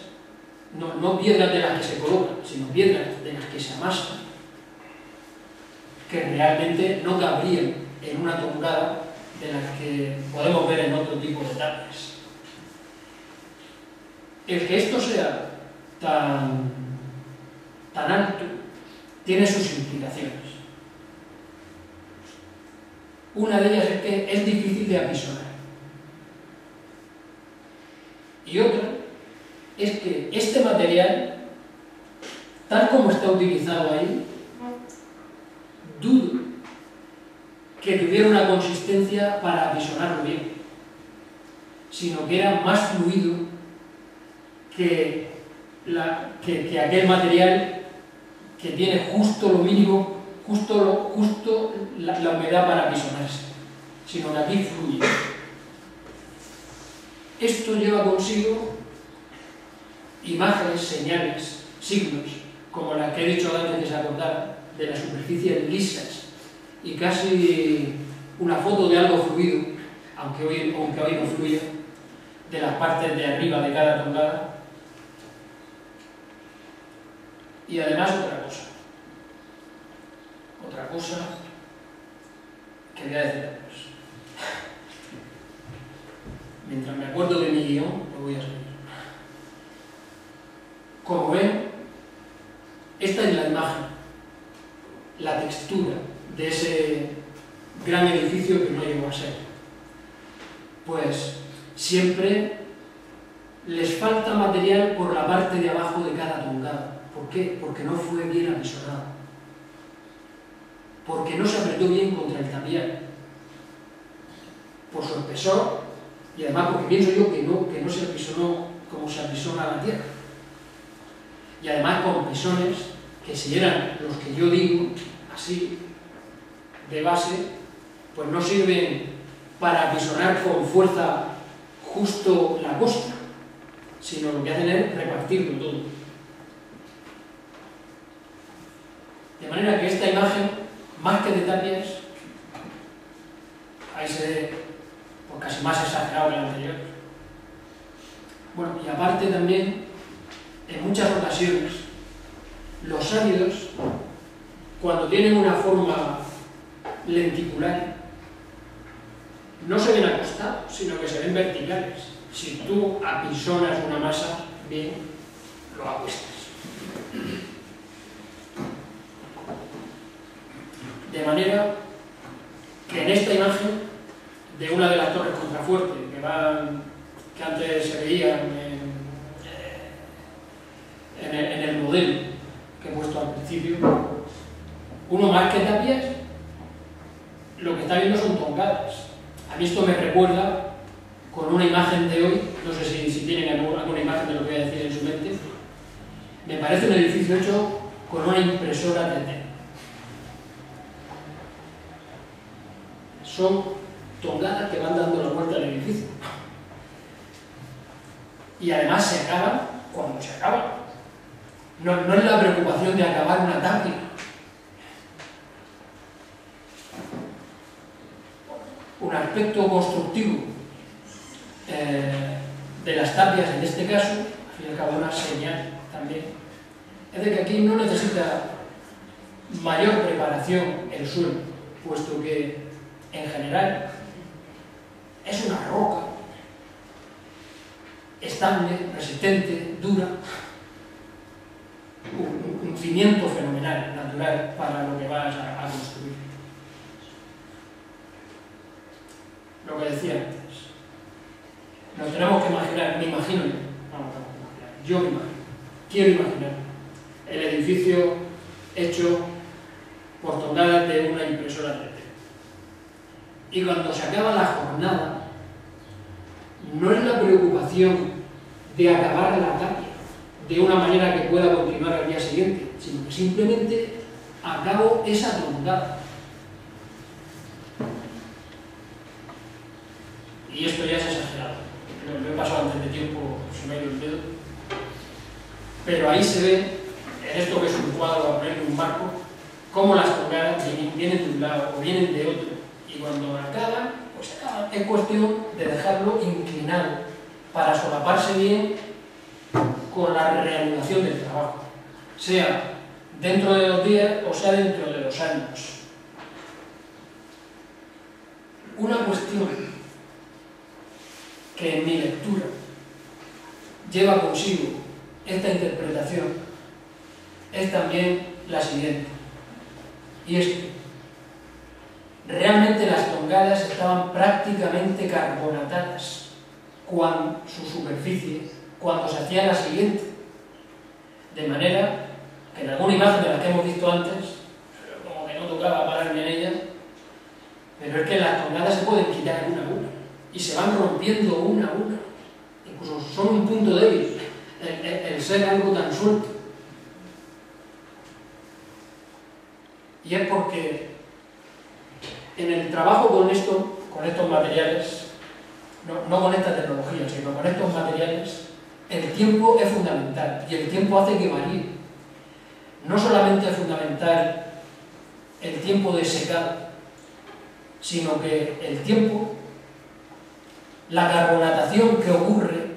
no piedras de las que se colocan, sino piedras de las que se amasan, que realmente no cabrían en una tongada de las que podemos ver en otro tipo de tapias. El que esto sea tan alto tiene sus implicaciones. Una de ellas es que es difícil de apisonar. Y otra es que este material, tal como está utilizado ahí, dudo que tuviera una consistencia para apisonarlo bien, sino que era más fluido que aquel material que tiene justo lo mínimo, justo la humedad para apisonarse, sino que aquí fluye. Esto lleva consigo imágenes, señales, signos, como las que he dicho antes que se acordara, de las superficies lisas y casi una foto de algo fluido, aunque hoy no fluya, de las partes de arriba de cada tongada. Y además otra cosa que voy a decir después. Mientras me acuerdo de mi guión, lo voy a seguir. Como ven, esta es la imagen, la textura de ese gran edificio que no llegó a ser. Pues siempre les falta material por la parte de abajo de cada tongada. ¿Por qué? Porque no fue bien apisonado. Porque no se apretó bien contra el tapial. Por su espesor, y además porque pienso yo que no se apisonó como se apisona la tierra. Y además con pisones que, si eran los que yo digo, así, de base, pues no sirven para apisonar con fuerza justo la costa, sino lo que hacen es repartirlo todo. De manera que esta imagen, más que de tapias, ahí se ve pues casi más exagerado que la anterior. Bueno, y aparte también, en muchas ocasiones, los áridos, cuando tienen una forma lenticular, no se ven acostados, sino que se ven verticales. Si tú apisonas una masa bien, lo acuestas. De manera que en esta imagen de una de las torres contrafuertes que antes se veían en el modelo que he puesto al principio, uno más que tapias, lo que está viendo son tongadas. A mí esto me recuerda con una imagen de hoy, no sé si tienen alguna imagen de lo que voy a decir en su mente. Me parece un edificio hecho con una impresora 3D. Son tongadas que van dando la vuelta al edificio. Y además se acaban cuando se acaban. No es la preocupación de acabar una tapia. Un aspecto constructivo de las tapias, en este caso, al fin y al cabo una señal también, es de que aquí no necesita mayor preparación el suelo, puesto que en general es una roca estable, resistente, dura, un cimiento fenomenal, natural, para lo que vas a construir. Lo que decía antes, nos tenemos que imaginar, me imagino yo me imagino, quiero imaginar el edificio hecho por tongadas de una impresora 3D. Y cuando se acaba la jornada, no es la preocupación de acabar la tapia de una manera que pueda continuar al día siguiente, sino que simplemente acabo esa tongada. Y esto ya es exagerado. Lo he pasado antes de tiempo, se me ha ido el dedo. Pero ahí se ve, en esto que es un cuadro a ponerle un marco, cómo las tongadas vienen de un lado o vienen de otro, Y cuando acaban, pues acaban. Es cuestión de dejarlo inclinado para solaparse bien con la reanudación del trabajo, sea dentro de 2 días o sea dentro de 2 años. Una cuestión que en mi lectura lleva consigo esta interpretación es también la siguiente, y es que realmente las tongadas estaban prácticamente carbonatadas cuando su superficie, cuando se hacía la siguiente, de manera que en alguna imagen de la que hemos visto antes, como que no tocaba pararme en ella, pero es que las tongadas se pueden quitar una a una y se van rompiendo una a una, incluso son un punto débil el ser algo tan suelto. Y es porque en el trabajo con estos materiales, no con esta tecnología, sino con estos materiales, el tiempo es fundamental y el tiempo hace que varíe. No solamente es fundamental el tiempo de secado, sino que el tiempo, la carbonatación que ocurre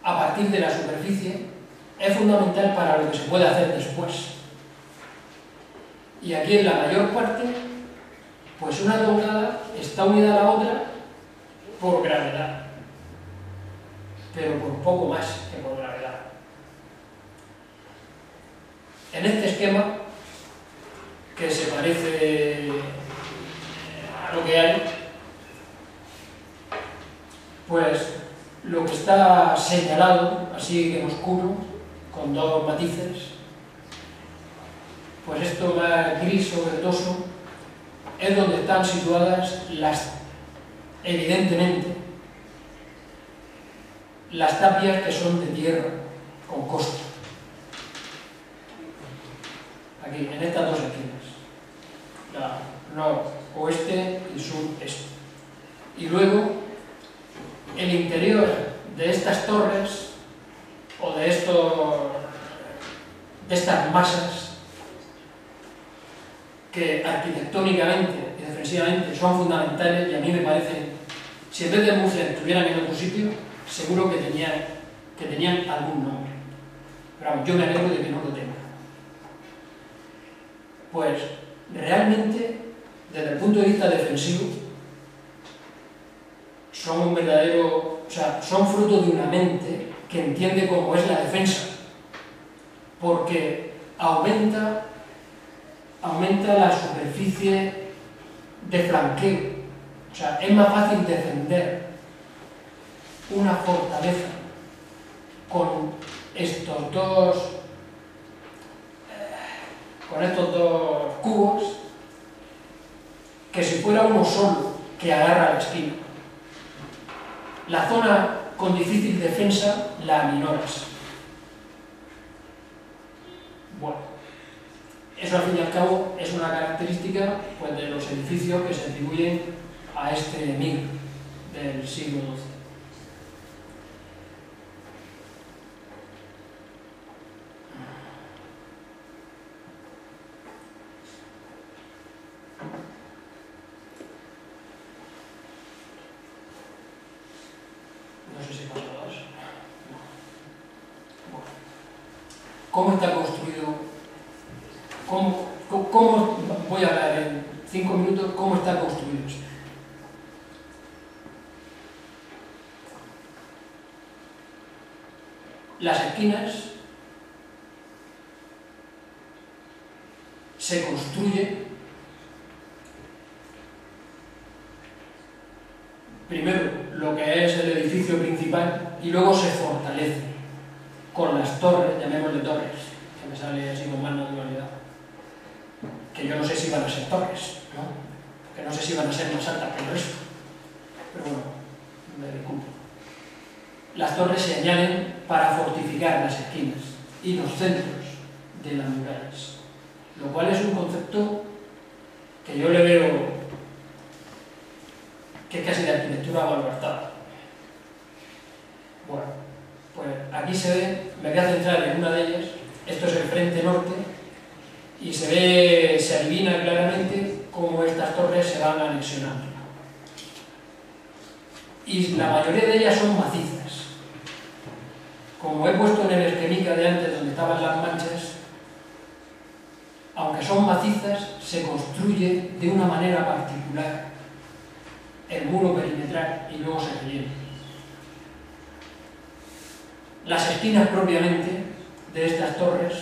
a partir de la superficie, es fundamental para lo que se puede hacer después. Y aquí en la mayor parte, pues una tongada está unida a la otra por gravedad, pero por poco más que por gravedad. En este esquema, que se parece a lo que hay, pues lo que está señalado, así en oscuro, con 2 matices, pues esto va gris o verdoso, es donde están situadas evidentemente, las tapias que son de tierra, con costa. Aquí, en estas 2 esquinas, la noroeste y sureste. Y luego, el interior de estas torres, o de estas masas, que arquitectónicamente y defensivamente son fundamentales, y a mí me parece, si en vez de Murcia estuvieran en otro sitio, seguro que tenían algún nombre. Pero vamos, yo me alegro de que no lo tengan. Pues realmente, desde el punto de vista defensivo, son son fruto de una mente que entiende cómo es la defensa, porque aumenta la superficie de flanqueo. O sea, es más fácil defender una fortaleza con estos dos cubos que si fuera uno solo que agarra la esquina. La zona con difícil defensa la aminoras. Bueno, eso al fin y al cabo es una característica, pues, de los edificios que se atribuyen a este emir del siglo XII. No sé si pasa nada. Bueno. ¿Cómo está construido? ¿Cómo voy a hablar en 5 minutos cómo está construido esto? Las esquinas se construyen primero lo que es el edificio principal y luego se fortalece con las torres, llamémosle torres, que me sale así con más naturalidad, que yo no sé si van a ser torres, ¿no? Que no sé si van a ser más altas que el resto, pero bueno, me disculpo. Las torres se añaden para fortificar las esquinas y los centros de las murallas, lo cual es un concepto que yo le veo que es casi de arquitectura baluartada. Bueno, pues aquí se ve, me voy a centrar en una de ellas, esto es el frente norte, y se adivina claramente cómo estas torres se van anexionando. Y la mayoría de ellas son macizas. Como he puesto en el esquemica de antes donde estaban las manchas, aunque son macizas, se construye de una manera particular el muro perimetral y luego se rellena. Las esquinas propiamente de estas torres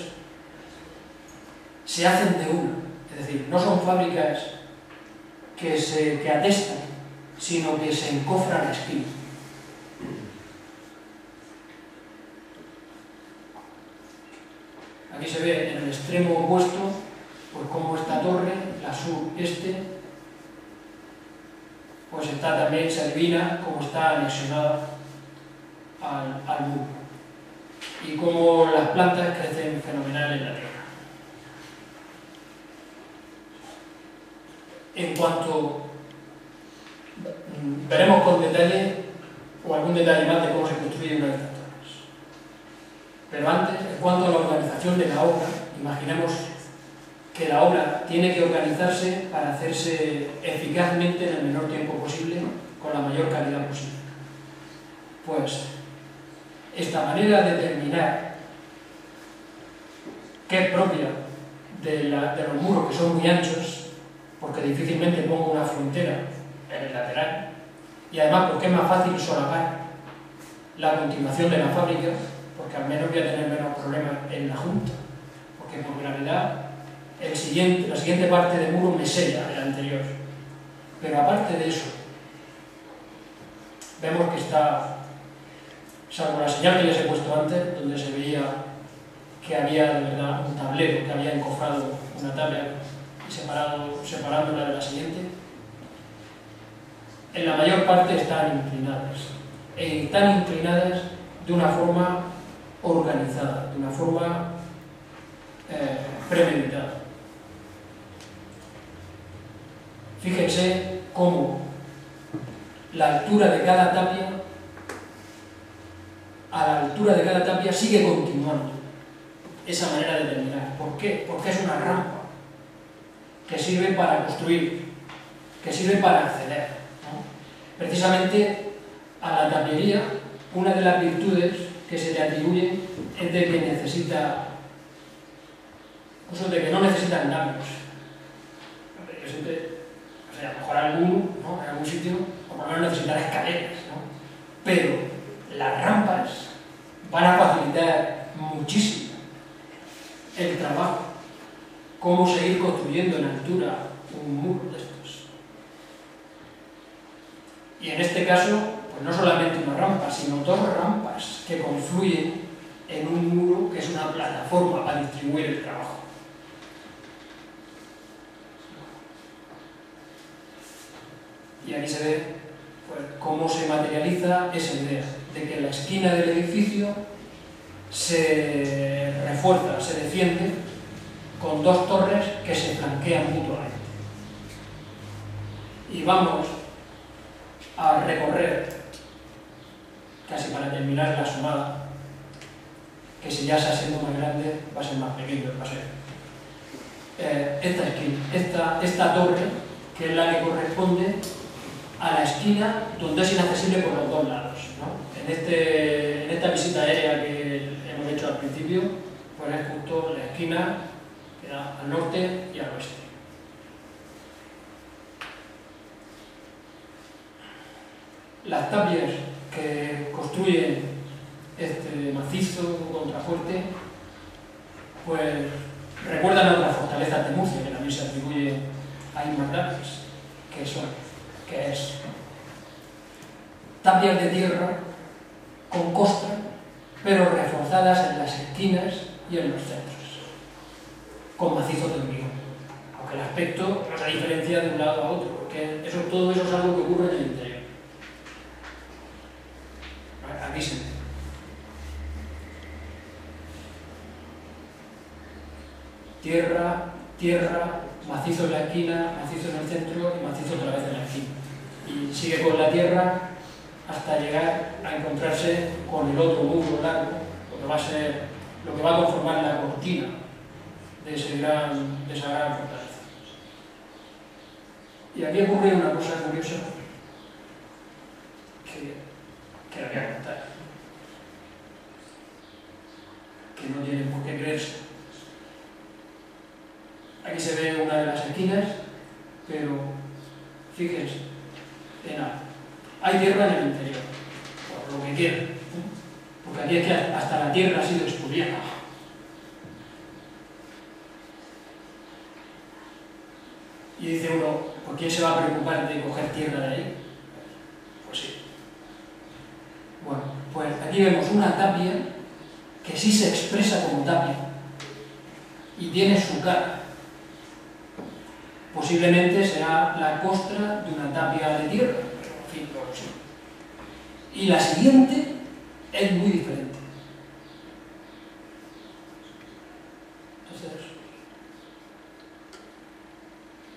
se hacen de una, es decir, no son fábricas que atestan, sino que se encofran la esquina. Aquí se ve en el extremo opuesto pues cómo esta torre, la sureste, pues está también, se adivina cómo está anexionada al muro y cómo las plantas crecen fenomenal en la tierra. En cuanto veremos con detalle o algún detalle más de cómo se construye una de estas torres. Pero antes, en cuanto a la organización de la obra, imaginemos que la obra tiene que organizarse para hacerse eficazmente en el menor tiempo posible, con la mayor calidad posible. Pues esta manera de terminar, que es propia de los muros que son muy anchos, porque difícilmente pongo una frontera en el lateral, y además porque es más fácil solapar la continuación de la fábrica, porque al menos voy a tener menos problemas en la junta, porque por gravedad la siguiente parte del muro me sella el anterior. Pero aparte de eso, vemos que está, salvo la señal que les he puesto antes, donde se veía que había de verdad un tablero que había encofrado una tabla y separándola de la siguiente, en la mayor parte están inclinadas de una forma organizada, de una forma premeditada. Fíjense cómo la altura de cada tapia, a la altura de cada tapia sigue continuando esa manera de terminar. ¿Por qué? Porque es una rampa que sirve para construir, que sirve para acceder, ¿no? Precisamente a la tapiaría, una de las virtudes que se le atribuye es de que necesita, de que no necesita andamios. A lo mejor ¿no? En algún sitio, o por lo menos necesitará escaleras, ¿no? Pero las rampas van a facilitar muchísimo el trabajo, cómo seguir construyendo en altura un muro de estos. Y en este caso, pues no solamente una rampa, sino dos rampas que confluyen en un muro que es una plataforma para distribuir el trabajo. Y aquí se ve pues, cómo se materializa esa idea de que la esquina del edificio se refuerza, se defiende con dos torres que se flanquean mutuamente. Y vamos a recorrer, casi para terminar la sumada, que si ya se ha sido más grande va a ser más pequeño el paseo. Esta esquina, esta torre, que es la que corresponde a la esquina donde es inaccesible por los dos lados, ¿no? En esta visita aérea que hemos hecho al principio, pues es justo la esquina que da al norte y al oeste. Las tapias que construyen este macizo contrafuerte pues recuerdan a otras fortalezas de Murcia que también se atribuye a Inmaclares, que es tapias de tierra con costa, pero reforzadas en las esquinas y en los centros, con macizos de hormigón. Aunque el aspecto no se diferencia de un lado a otro, porque todo eso es algo que ocurre en el interior. Aquí se ve. Tierra, macizo en la esquina, macizo en el centro y macizo otra vez en la esquina. Y sigue con la tierra hasta llegar a encontrarse con el otro muro largo, lo que va a conformar la cortina de esa gran fortaleza. Y aquí ocurre una cosa curiosa que la voy a contar, que no tienen por qué creerse. Aquí se ve una de las esquinas, pero fíjense en algo. Hay tierra en el interior, por lo que quieran, porque aquí es que hasta la tierra ha sido expoliada. Y dice uno, ¿por quién se va a preocupar de coger tierra de ahí? Pues sí. Bueno, pues aquí vemos una tapia que sí se expresa como tapia y tiene su cara. Posiblemente será la costra de una tapia de tierra, pero en fin, no lo sé. Y la siguiente es muy diferente. Entonces,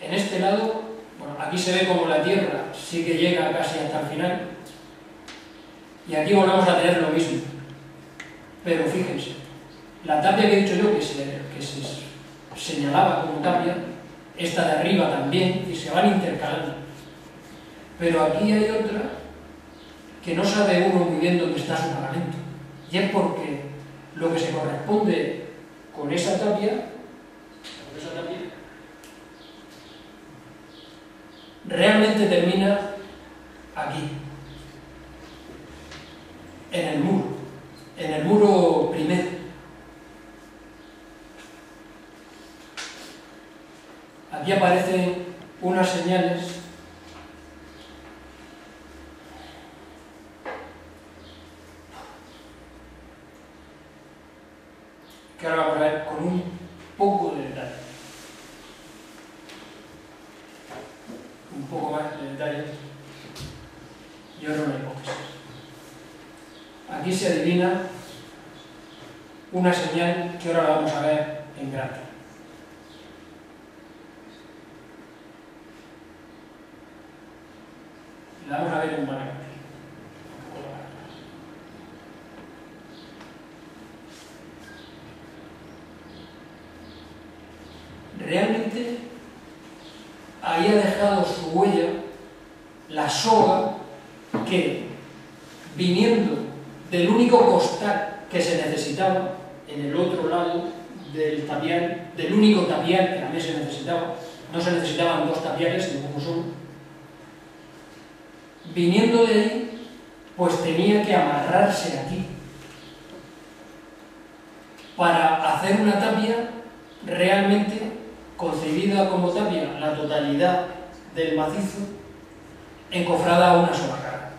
en este lado, bueno, aquí se ve como la tierra sí que llega casi hasta el final, y aquí volvemos a tener lo mismo. Pero fíjense, la tapia que he dicho yo, que se señalaba como tapia, esta de arriba también, y se van intercalando. Pero aquí hay otra que no sabe uno muy bien dónde está su paramento. Y es porque lo que se corresponde con esa tapia realmente termina aquí, en el muro primero. Aquí aparecen unas señales que ahora vamos a ver con un poco de detalle. Un poco más de detalle y ahora una hipótesis. Aquí se adivina una señal que ahora la vamos a ver en grande. La vamos a ver en manera. Realmente ahí ha dejado su huella la soga que, viniendo del único costal que se necesitaba en el otro lado del tapial, del único tapial que también se necesitaba, no se necesitaban dos tapiales, sino uno solo, viniendo de ahí, pues tenía que amarrarse aquí para hacer una tapia realmente concebida como tapia, la totalidad del macizo, encofrada a una sola cara.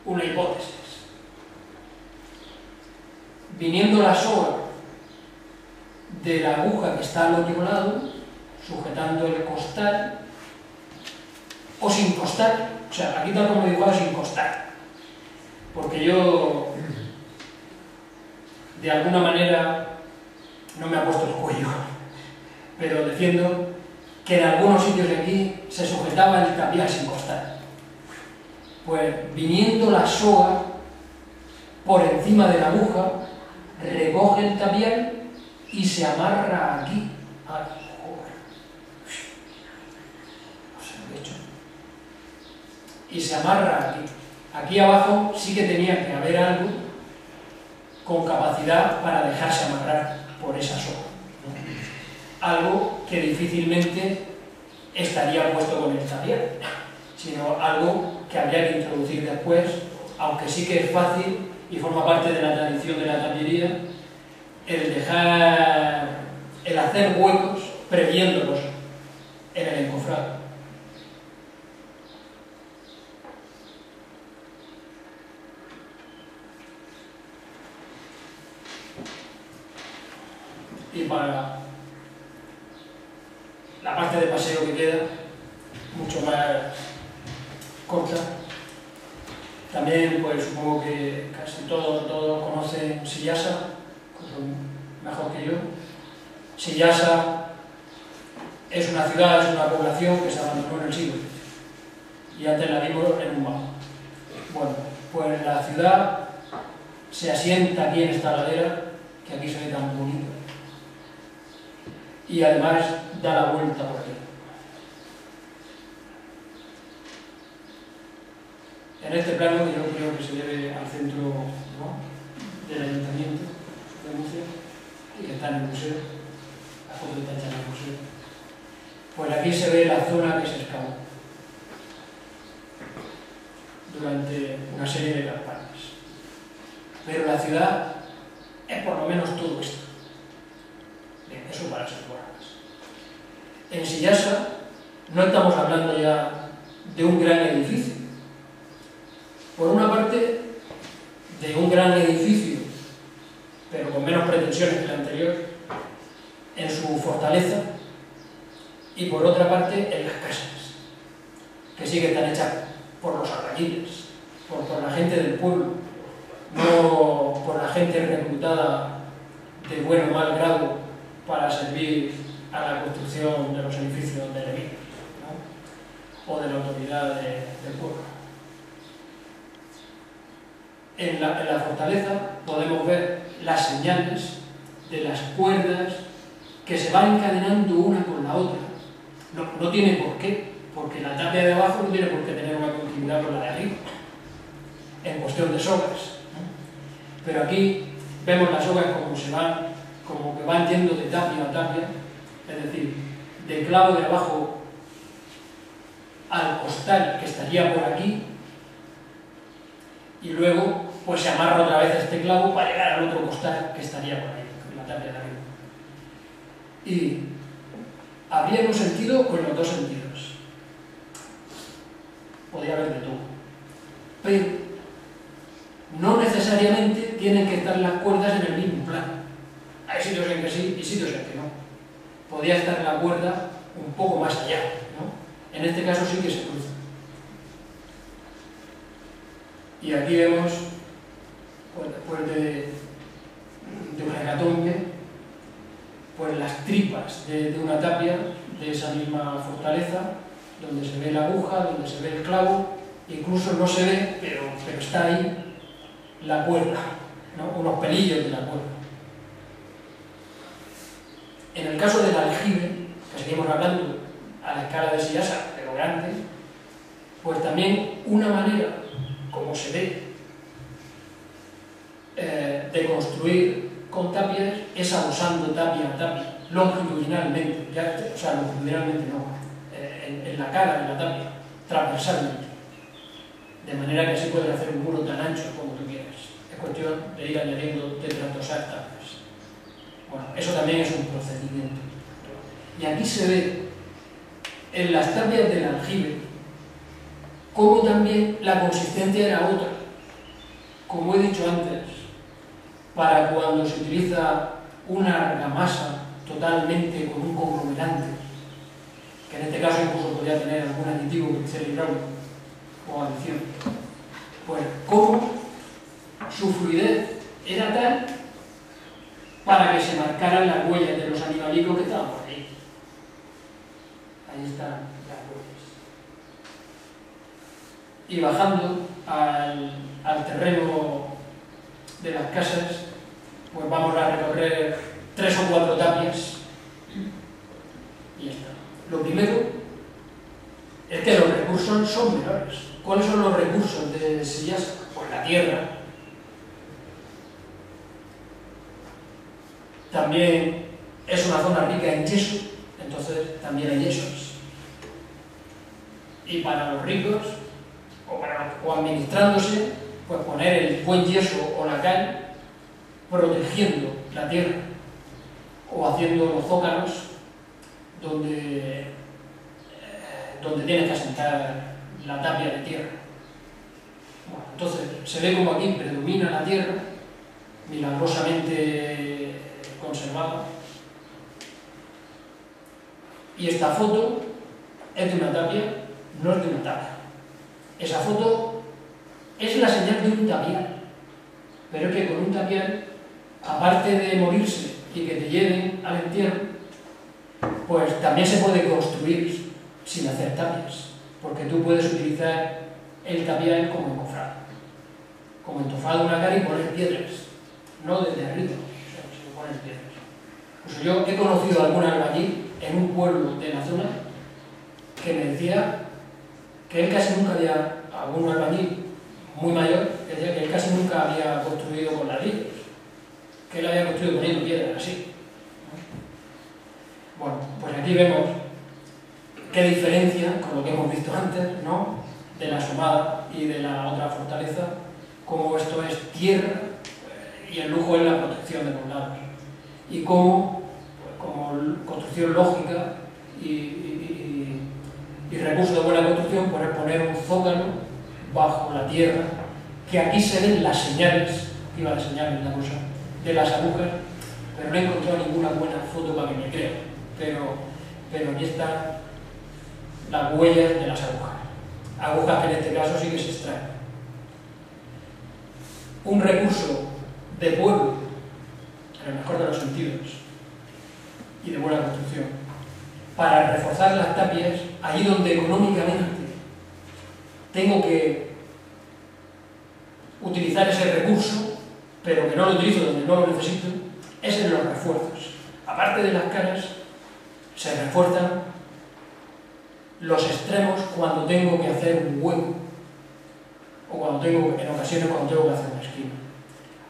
Una hipótesis. Viniendo la soga de la aguja que está al otro lado, sujetando el costal, o sin costal, o sea, aquí tal como dibujado sin costal, porque yo de alguna manera no me ha puesto el cuello, pero defiendo que en algunos sitios de aquí se sujetaba el tapial sin costal. Pues viniendo la soga por encima de la aguja, recoge el tapial y se amarra aquí. Ay, joder. No sé lo he hecho. Y se amarra aquí. Aquí abajo sí que tenía que haber algo con capacidad para dejarse amarrar por esa soga, ¿no? Algo que difícilmente estaría puesto con el tapial, sino algo que habría que introducir después, aunque sí que es fácil y forma parte de la tradición de la tapiería, el hacer huecos previéndolos en el encofrado. Y para la parte de paseo que queda, mucho más corta, también pues supongo que casi todos conocen Sillasa, mejor que yo. Sillasa es una ciudad, es una población que se abandonó en el siglo XX y antes la vimos en un mapa. Bueno, pues la ciudad se asienta aquí en esta ladera, que aquí se ve tan bonito, y además da la vuelta por aquí. En este plano, que yo creo que se debe al centro, ¿no?, del Ayuntamiento de Murcia, y que está en el museo, la foto está hecha en el museo, pues aquí se ve la zona que se excavó durante una serie de campañas. Pero la ciudad es por lo menos todo esto. Bien, eso para ser buenas. En Sillasa no estamos hablando ya de un gran edificio. Por una parte, de un gran edificio, pero con menos pretensiones que el anterior, en su fortaleza, y por otra parte, en las casas, que sí que están hechas por los albañiles, por la gente del pueblo, no por la gente reclutada de buen o mal grado para servir a la construcción de los edificios de Levín, ¿no?, o de la autoridad del pueblo. En la fortaleza podemos ver las señales de las cuerdas que se van encadenando una con la otra. No tiene por qué, porque la tapia de abajo no tiene por qué tener una continuidad con la de arriba, en cuestión de sogas, ¿no? Pero aquí vemos las sogas como que van yendo de tapia a tapia, es decir, del clavo de abajo al costal que estaría por aquí, y luego pues se amarra otra vez este clavo para llegar al otro costal que estaría por ahí, en la tapia de arriba. Y habría un sentido o en los dos sentidos. Podría haber de todo. Pero no necesariamente tienen que estar las cuerdas en el mismo plano. Hay sitios en que sí y sitios en que no. Podría estar la cuerda un poco más allá, ¿no? En este caso sí que se cruza. Y aquí vemos, pues después de un hecatombe, pues las tripas de una tapia de esa misma fortaleza, donde se ve la aguja, donde se ve el clavo, incluso no se ve, pero está ahí la cuerda, ¿no?, unos pelillos de la cuerda. En el caso del aljibe, que seguimos hablando a la escala de Sillasa, pero grande, pues también una manera, como se ve, de construir con tapias es adosando tapia a tapia, longitudinalmente, o sea, longitudinalmente no, en la cara de la tapia, transversalmente, de manera que así puedes hacer un muro tan ancho como tú quieras. Es cuestión de ir añadiendo, de trasdosar tapias. Bueno, eso también es un procedimiento. Y aquí se ve, en las tapias del aljibe, cómo también la consistencia era otra. Como he dicho antes, para cuando se utiliza una argamasa totalmente con un conglomerante, que en este caso incluso podría tener algún aditivo que sea hidráulico o adición, pues cómo su fluidez era tal para que se marcaran las huellas de los animalicos que estaban por ahí. Ahí están las huellas. Y bajando al terreno de las casas, pues vamos a recorrer 3 o 4 tapias y ya está. Lo primero es que los recursos son menores. ¿Cuáles son los recursos de Sillasa? Pues la tierra. También es una zona rica en yeso, entonces también hay yesos. Y para los ricos, o administrándose, pues poner el buen yeso o la cal protegiendo la tierra o haciendo los zócalos donde tienes que asentar la tapia de tierra. Bueno, entonces se ve como aquí predomina la tierra, milagrosamente conservada, y esta foto es de una tapia, no es de una tapia. Esa foto es la señal de un tapial, pero es que con un tapial, aparte de morirse y que te lleven al entierro, pues también se puede construir sin hacer tapias, porque tú puedes utilizar el tapial como encofrado, como entofado una cara y poner piedras, no desde arriba, sino poner piedras. Pues yo he conocido a algún albañil en un pueblo de la zona que me decía que él casi nunca había, algún albañil muy mayor, que decía que él casi nunca había construido con ladrillos, que él había construido poniendo piedras así. Bueno, pues aquí vemos qué diferencia con lo que hemos visto antes, ¿no?, de la Asomada y de la otra fortaleza, cómo esto es tierra y el lujo es la protección de los lados. Y cómo, pues, como construcción lógica y recurso de buena construcción, pues es poner un zócalo bajo la tierra, que aquí se ven las señales, iba de señales la cosa, de las agujas, pero no he encontrado ninguna buena foto para que me crea, pero aquí están las huellas de las agujas que en este caso sí que se extraen. Un recurso de pueblo, en el mejor de los sentidos, y de buena construcción, para reforzar las tapias, allí donde económicamente tengo que utilizar ese recurso, pero que no lo utilizo donde no lo necesito, es en los refuerzos. Aparte de las caras, se refuerzan los extremos cuando tengo que hacer un hueco, o cuando tengo, en ocasiones, cuando tengo que hacer una esquina.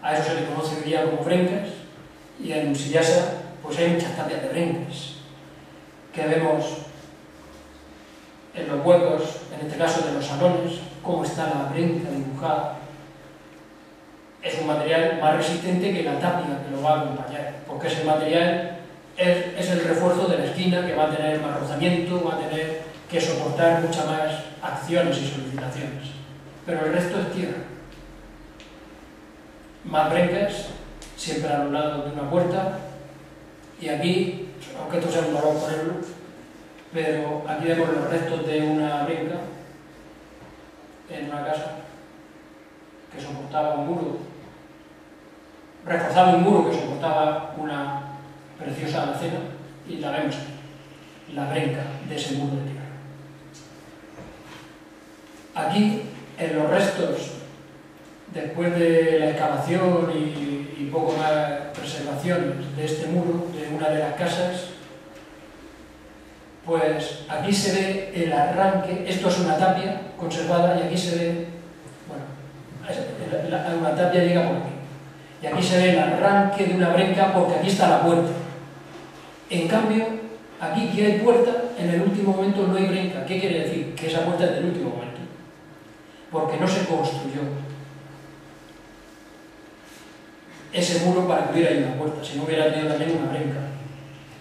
A eso se le conoce hoy día como brencas, y en Sillasa pues hay muchas tapias de brencas que vemos en los huecos, en este caso de los salones, cómo está la brenca dibujada. Es un material más resistente que la tapia que lo va a acompañar, porque ese material es el refuerzo de la esquina, que va a tener más rozamiento, va a tener que soportar muchas más acciones y solicitaciones. Pero el resto es tierra. Más brencas, siempre a los lados de una puerta, y aquí, aunque esto sea un valor ponerlo, pero aquí vemos los restos de una brenca en una casa que soportaba un muro, reforzaba un muro que soportaba una preciosa alacena, y la vemos aquí, la brenca de ese muro de tierra. Aquí, en los restos, después de la excavación y poco más preservaciones de este muro, de una de las casas, pues aquí se ve el arranque. Esto es una tapia conservada, y aquí se ve, bueno, una tapia llega por aquí, y aquí se ve el arranque de una brenca, porque aquí está la puerta. En cambio, aquí que hay puerta, en el último momento no hay brenca. ¿Qué quiere decir? Que esa puerta es del último momento, porque no se construyó ese muro para que hubiera ahí una puerta, si no hubiera tenido también una brenca,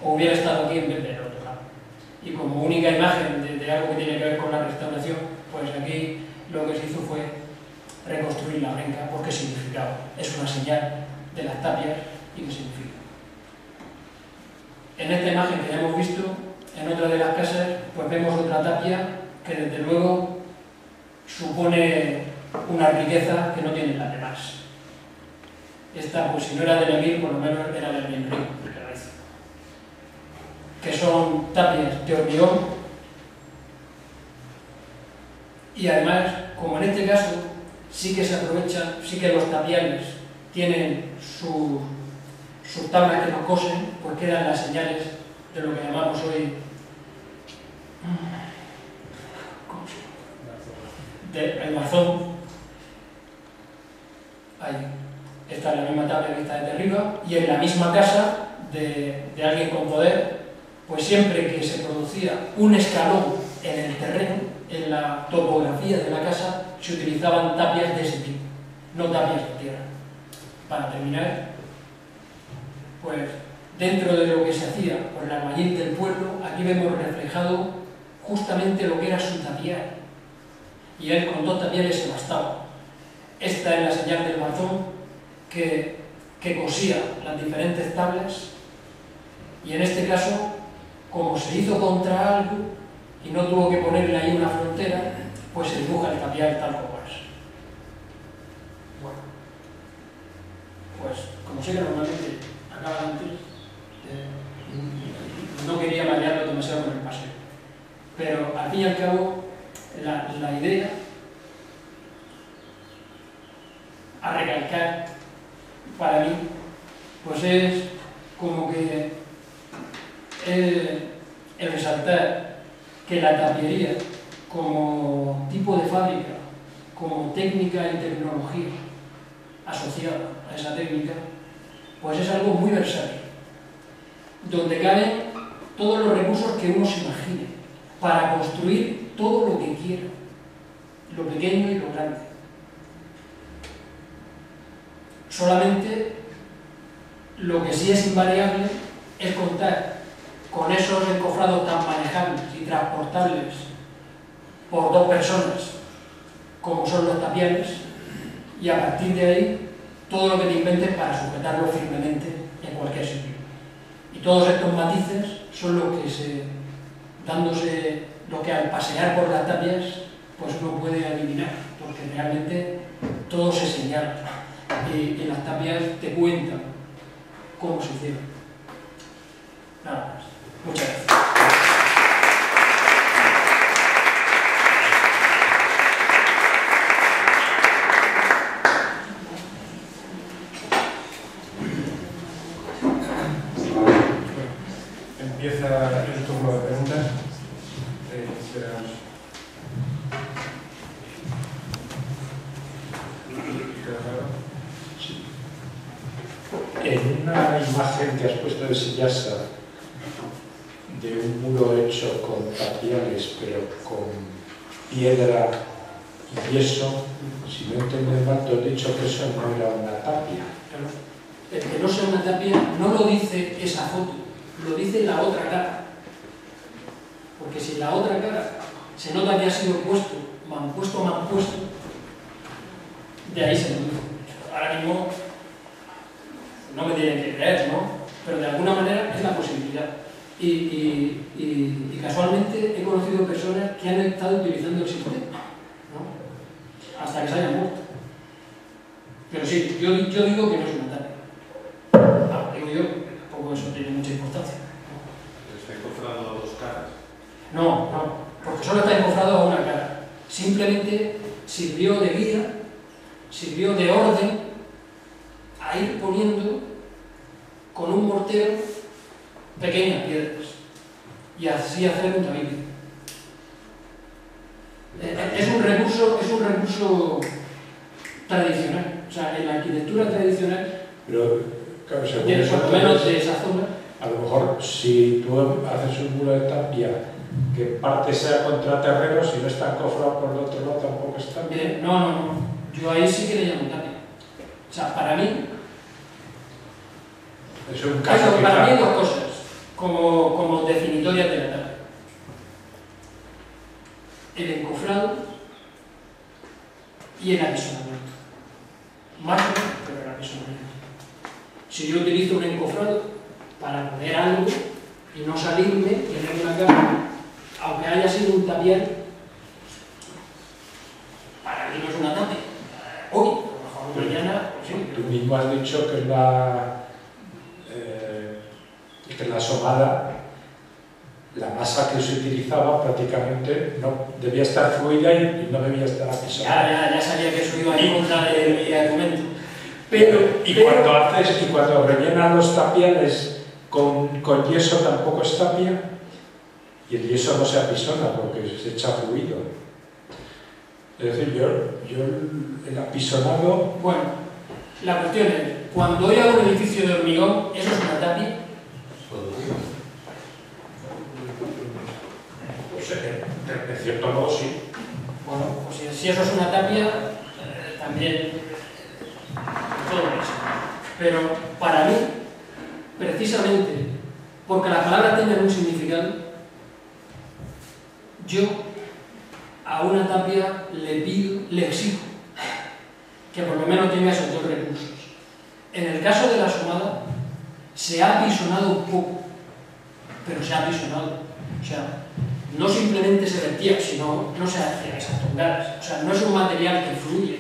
o hubiera estado aquí en vez del otro lado. Y como única imagen de algo que tiene que ver con la restauración, pues aquí lo que se hizo fue reconstruir la brenca, porque significaba, es una señal de las tapias y que significa. En esta imagen que ya hemos visto, en otra de las casas, pues vemos otra tapia que desde luego supone una riqueza que no tienen las demás. Esta, pues si no era del emir, por lo menos era del bien rico, que son tapias de hormigón, y además, como en este caso, sí que se aprovecha, sí que los tapiales tienen sus tablas que nos cosen, pues quedan las señales de lo que llamamos hoy el marzón. Ahí está la misma tabla vista desde arriba, y en la misma casa de alguien con poder, pues siempre que se producía un escalón en el terreno, en la topografía de la casa, se utilizaban tapias de ese tipo, no tapias de tierra. Para terminar, pues dentro de lo que se hacía por el albañil del pueblo, aquí vemos reflejado justamente lo que era su tapial, y él con 2 tapiales se bastaba. Esta es la señal del marzón que cosía las diferentes tablas, y en este caso, como se hizo contra algo y no tuvo que ponerle ahí una frontera, pues se dibuja el tapial tal como es. Bueno, pues como sé que normalmente acaba antes, no quería marearlo demasiado con el paseo, pero al fin y al cabo la idea para mí, pues es como que el resaltar que la tapiería como tipo de fábrica, como técnica y tecnología asociada a esa técnica, pues es algo muy versátil, donde caben todos los recursos que uno se imagine para construir todo lo que quiera, lo pequeño y lo grande. Solamente lo que sí es invariable es contar con esos encofrados tan manejables y transportables por dos personas como son los tapiales, y a partir de ahí todo lo que te inventes para sujetarlo firmemente en cualquier sitio. Y todos estos matices son los que lo que al pasear por las tapias pues uno puede adivinar, porque realmente todo se señala y las tapias te cuentan cómo se hicieron. Nada más. Muchas gracias. Empieza el turno de preguntas. Esperamos. En una imagen que has puesto de Sillasa, de un muro hecho con tapiales, pero con piedra y yeso, si no entiendo mal, te he dicho que eso no era una tapia. El que no sea una tapia no lo dice esa foto, lo dice la otra cara. Porque si la otra cara se nota que ha sido puesto, mampuesto, de ahí se lo dice. Ahora mismo no me tienen que creer, ¿no? Pero de alguna manera es la posibilidad. Y casualmente he conocido personas que han estado utilizando el sistema, ¿no? Hasta que se hayan muerto. Pero sí, yo digo que no es una tapia. Digo yo, tampoco eso tiene mucha importancia. ¿Está encofrado a dos caras? No, porque solo está encofrado a una cara. Simplemente sirvió de guía, sirvió de orden a ir poniendo con un mortero pequeñas piedras y así hacer un tabique. Es un recurso tradicional, o sea, en la arquitectura tradicional, Pero, claro, según por lo menos de esa zona. A lo mejor, si tú haces un muro de tapia que parte sea contra terreno, si no está encofrado por el otro lado, tampoco está bien. No. Yo ahí sí que le llamo tapia. O sea, para mí, Es un caso para mí hay dos cosas como definitorias de la tapia. El encofrado y el apisonamiento. Más o menos, pero el apisonamiento. Si yo utilizo un encofrado para poner algo y no salirme, tener una cara, aunque haya sido un tapial, para mí no es una tapia. Hoy, a lo mejor mañana, pues sí. Tú mismo has dicho que en la asomada la masa que se utilizaba prácticamente no debía estar fluida y no debía estar apisonada. Ya sabía que eso iba en contra de mi argumento. Cuando rellenan los tapiales con yeso tampoco es tapia, y el yeso no se apisona porque se echa fluido. Es decir, yo el apisonado... Bueno, la cuestión es, cuando yo hago un edificio de hormigón, ¿eso es una tapia? Pues en cierto modo sí. Bueno, pues si eso es una tapia, también todo eso. Pero para mí, precisamente, porque las palabras tienen un significado, yo a una tapia le exijo que por lo menos tenga esos dos recursos. En el caso de la asomada, se ha apisonado un poco, pero se ha apisonado. O sea, no simplemente se vertía, sino no se hacía esas tongadas. O sea, no es un material que fluye,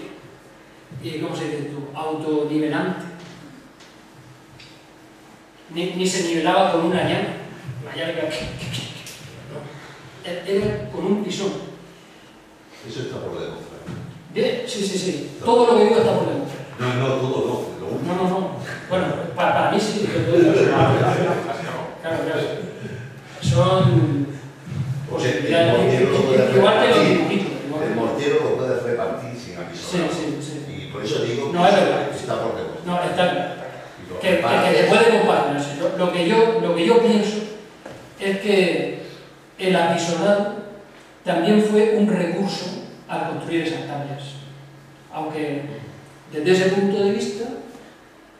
¿cómo se dice tú? Autonivelante. Ni se nivelaba con una llana. La llana era con un pisón. Eso está por demostrar. Sí. Todo lo que digo está por demostrar. No, todo no. Lo No. Bueno, para mí sí. Claro. Son posibilidades. Igual que los dibujitos. El mortero lo puedes repartir sin apisonado. Sí. Y por eso digo No, es verdad. que está por debajo. No, está claro. Que se puede compartirse. Lo que yo pienso es que el apisonado también fue un recurso al construir esas tapias. Aunque desde ese punto de vista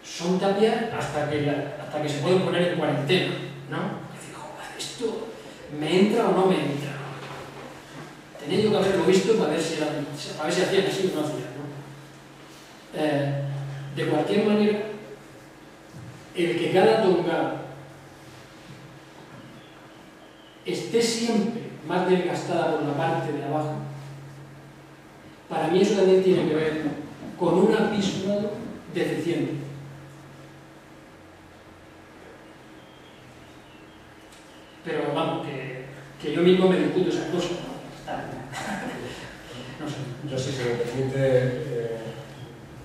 son tapias hasta que se pueden poner en cuarentena, ¿no? Es decir, joder, ¿esto me entra o no me entra? Tenía yo que haberlo visto para ver si hacían así o no hacían, ¿no? De cualquier manera, el que cada tongado esté siempre más desgastada por la parte de abajo, para mí eso también tiene que ver con un apisonado deficiente. Pero vamos, que yo mismo me discuto esas cosas, ¿no? No sé. Yo, si se me permite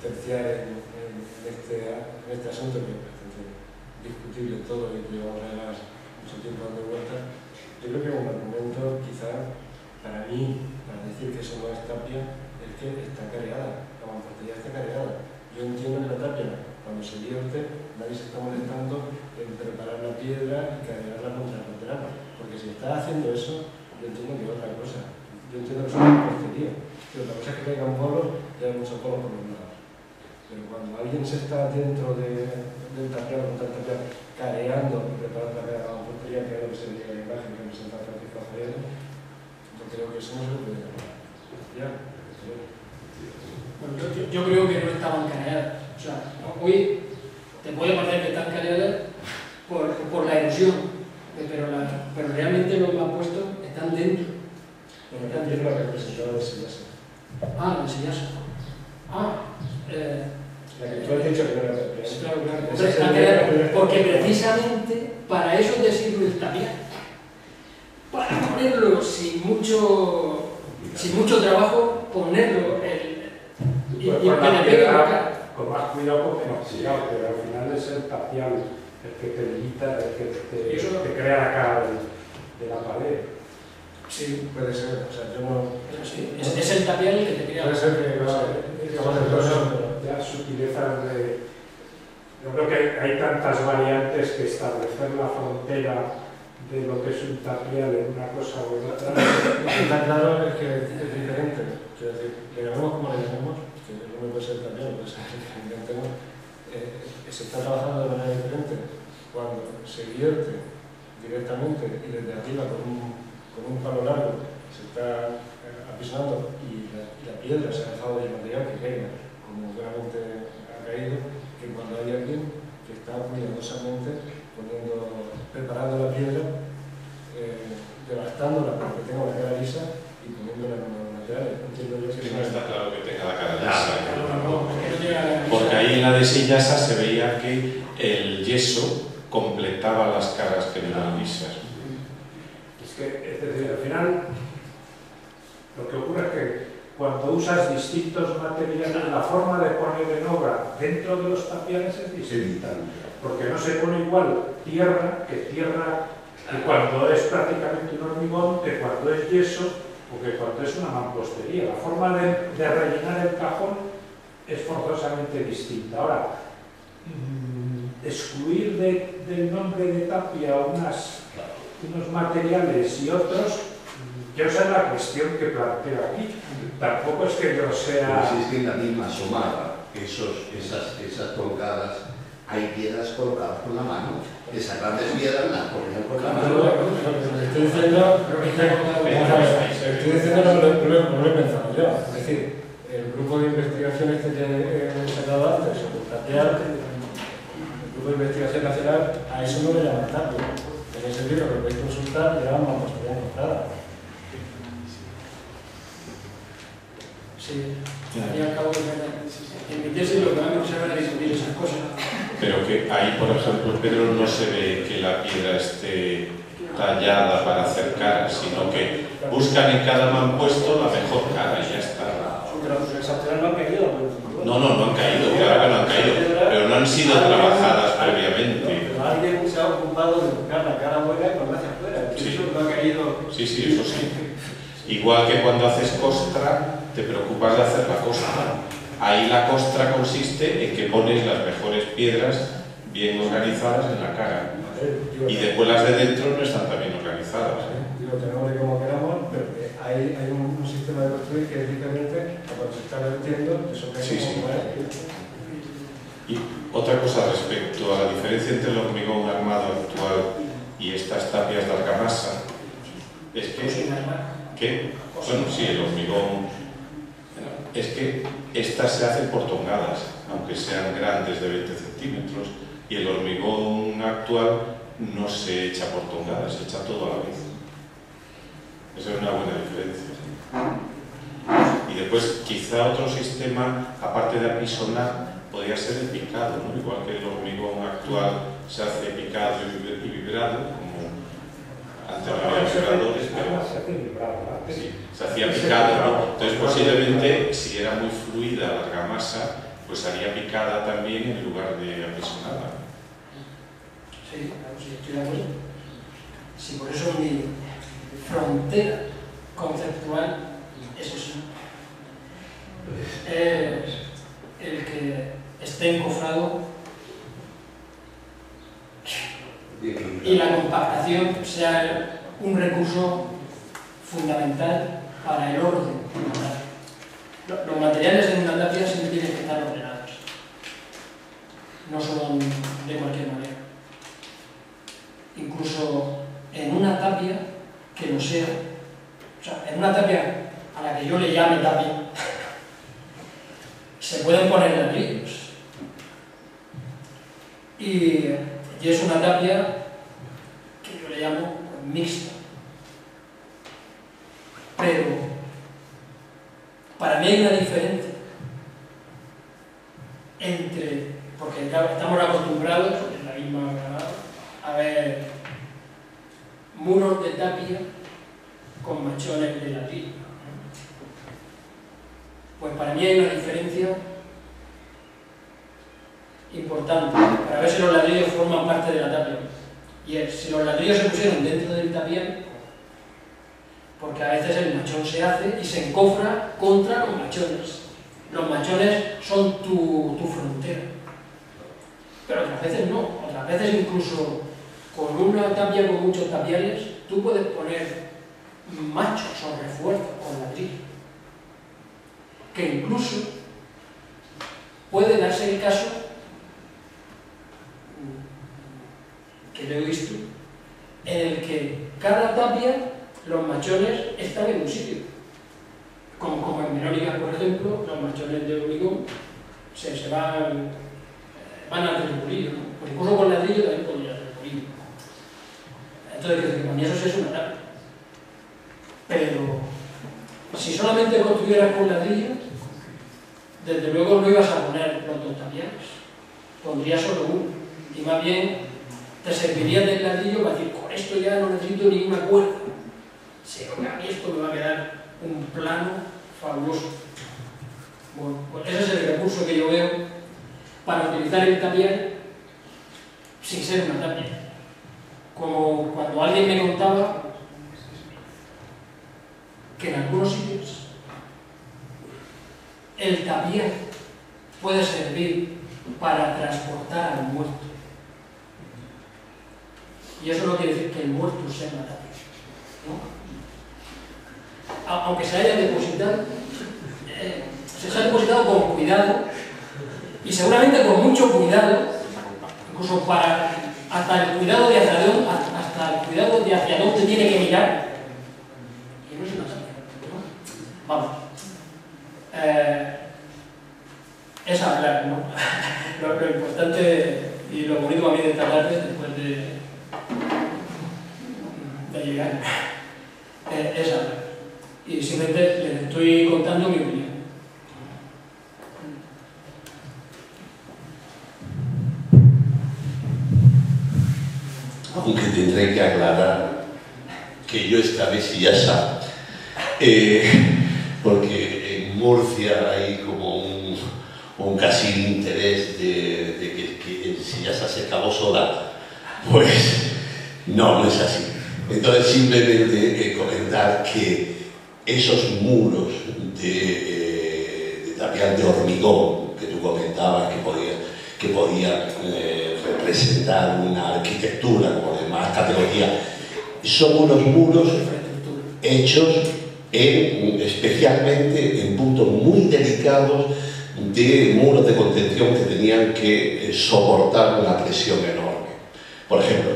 terciar en este asunto, que es bastante discutible todo y que llevamos además mucho tiempo dando vueltas, yo creo que un argumento, quizá, para mí, para decir que eso no es tapia, es que está careada, la mampostería está careada. Yo entiendo que la tapia, cuando se vierte, nadie se está molestando en preparar la piedra y carearla contra el lateral, porque si está haciendo eso, yo entiendo que es otra cosa. Yo entiendo que es una mampostería, pero la cosa es que caigan polos y hay muchos polos por los lados. Pero cuando alguien se está dentro del tapiado, contra el tapiado, careando y preparando la mampostería, que es lo que se veía en la imagen que presenta Francisco Javier, yo creo que eso no se lo puede llamar. Bueno, yo creo que no estaban careadas. O sea, hoy te puede parecer que están careadas por la erosión, pero realmente los más puestos están dentro. Bueno, es la representaba de Sillasa. Ah, la Sillasa. La que tú has dicho que no era tapia. Claro. Entonces, están careadas porque precisamente para eso te sirve el tapial. Para ponerlo sin mucho trabajo, ponerlo y que le pegue la cara. Con más cuidado, con menos cuidado, pero al final es el tapial el que te limita, el que te crea la cara de la pared. Sí, puede ser. O sea, yo no. Sí, es el tapial el que te crea. Puede ser que ya sutilezas de. Yo creo que hay tantas variantes que establecer la frontera de lo que es un tapial en una cosa o en otra. Está claro es que es diferente. Quiero decir, le llamemos como le llamemos, que no puede ser tapial, puede ser que inventemos. Se está trabajando de manera diferente cuando se vierte directamente y desde arriba con un palo largo se está apisonando y la piedra se ha dejado de material que caiga, como claramente ha caído, que cuando hay alguien que está cuidadosamente preparando la piedra, devastándola para que tenga una cara lisa y poniéndola en los laterales. Entiendo yo que No está claro que tenga la cara lisa. Porque ahí en la de Sillasa se veía que el yeso completaba las caras que no eran lisas. Es decir, al final lo que ocurre es que cuando usas distintos materiales, la forma de poner en obra dentro de los tapiales es distinta, porque no se pone igual tierra que cuando es prácticamente un hormigón, que cuando es yeso o que cuando es una mampostería. La forma de rellenar el cajón es forzosamente distinta. Ahora, excluir del nombre de tapia unos materiales y otros, yo sé la cuestión que planteo aquí. Tampoco es que yo sea... Pero si es que en la misma somada, esas toncadas, hay piedras colocadas con la mano. Esas grandes piedras las ponían con la mano. Estoy diciendo no lo he pensado yo. Es decir, el grupo de investigación que he sacado antes sobre el tapial, el grupo de investigación nacional, a eso no le llaman tapia. En ese libro que podéis consultar, le llaman mampostería encontrada. Sí, al fin y al cabo, en mi tesis lo que me gusta era discutir esas cosas. Pero que ahí, por ejemplo, Pedro, no se ve que la piedra esté tallada para hacer cara, sino que buscan en cada mampuesto la mejor cara y ya está. Pero esas piedras no han caído. No han caído, claro que no han caído, pero no han sido trabajadas previamente. Pero alguien se ha ocupado de buscar la cara buena y ponerla hacia afuera. Sí. Eso no ha caído. Sí, sí, eso sí. Igual que cuando haces costra, te preocupas de hacer la costra. Ahí la costra consiste en que pones las mejores piedras bien organizadas en la cara. Y después las de dentro no están tan bien organizadas. Digo, tenemos de como queramos, pero hay un sistema de construir que es diferente a cuando se está vertiendo, eso que Sí, sí. como es. Y otra cosa respecto a la diferencia entre el hormigón armado actual y estas tapias de argamasa, es que bueno, sí, el hormigón, es que estas se hacen por tongadas, aunque sean grandes de 20 centímetros, y el hormigón actual no se echa por tongadas, se echa todo a la vez. Esa es una buena diferencia. Y después, quizá otro sistema, aparte de apisonar, podría ser el picado, ¿no? Igual que el hormigón actual se hace picado y vibrado, como antes no había vibradores, pero sí, se hacía picado, ¿no? Entonces posiblemente, si era muy fluida la argamasa, pues haría picada también en lugar de apisonada. Sí, claro, sí, estoy de acuerdo. Sí, por eso mi frontera conceptual es eso. Es el que esté encofrado y la compactación sea un recurso fundamental para el orden. Los materiales en una tapia siempre tienen que estar ordenados, no son de cualquier manera. Incluso en una tapia que no sea, o sea, en una tapia a la que yo le llame tapia, se pueden poner ladrillos. Y es una tapia que yo le llamo mixta. Pero para mí hay una diferencia entre, porque estamos acostumbrados en la misma Granada a ver muros de tapia con machones de ladrillo. Pues para mí hay una diferencia importante para ver si los ladrillos forman parte de la tapia. Y es, si los ladrillos se pusieron dentro del tapial, porque a veces el machón se hace y se encofra contra los machones. Los machones son tu frontera. Pero otras veces no. Otras veces incluso con una tapia con muchos tapiales, tú puedes poner machos o refuerzos con ladrillo. Que incluso puede darse el caso, que lo he visto, en el que cada tapia, los machones están en un sitio. Como en Menórica, por ejemplo, los machones de hormigón se van a tener bolillo, ¿no? Pues incluso con ladrillo también podría tener bolillo. Entonces, que para mí eso sí es una tapia. Pero si solamente construyeras con ladrillo, desde luego no ibas a poner los dos tapiales, pondrías solo uno. Y más bien te serviría del ladrillo para decir, con esto ya no necesito ninguna cuerda. Sí, a mí esto me va a quedar un plano fabuloso. Bueno, pues ese es el recurso que yo veo para utilizar el tapial sin ser una tapia. Como cuando alguien me contaba que en algunos sitios el tapial puede servir para transportar al muerto. Y eso no quiere decir que el muerto sea una tapia, ¿no? Aunque se haya depositado, se ha depositado con cuidado y seguramente con mucho cuidado, incluso para hasta el cuidado de hacia dónde tiene que mirar. Y no es una tapia, ¿no? Vamos. Es hablar, ¿no? Lo importante y lo bonito a mí de esta tarde, después de llegar, es hablar. Y simplemente les estoy contando mi opinión. Aunque tendré que aclarar que yo esta vez ya sabe, porque en Murcia hay como un casi interés de que Sillasa se acabó sola, pues no es así. Entonces simplemente comentar que esos muros de tapial de hormigón que tú comentabas que podía representar una arquitectura como de más categoría, son unos muros hechos especialmente en puntos muy delicados de muros de contención que tenían que soportar una presión enorme. Por ejemplo,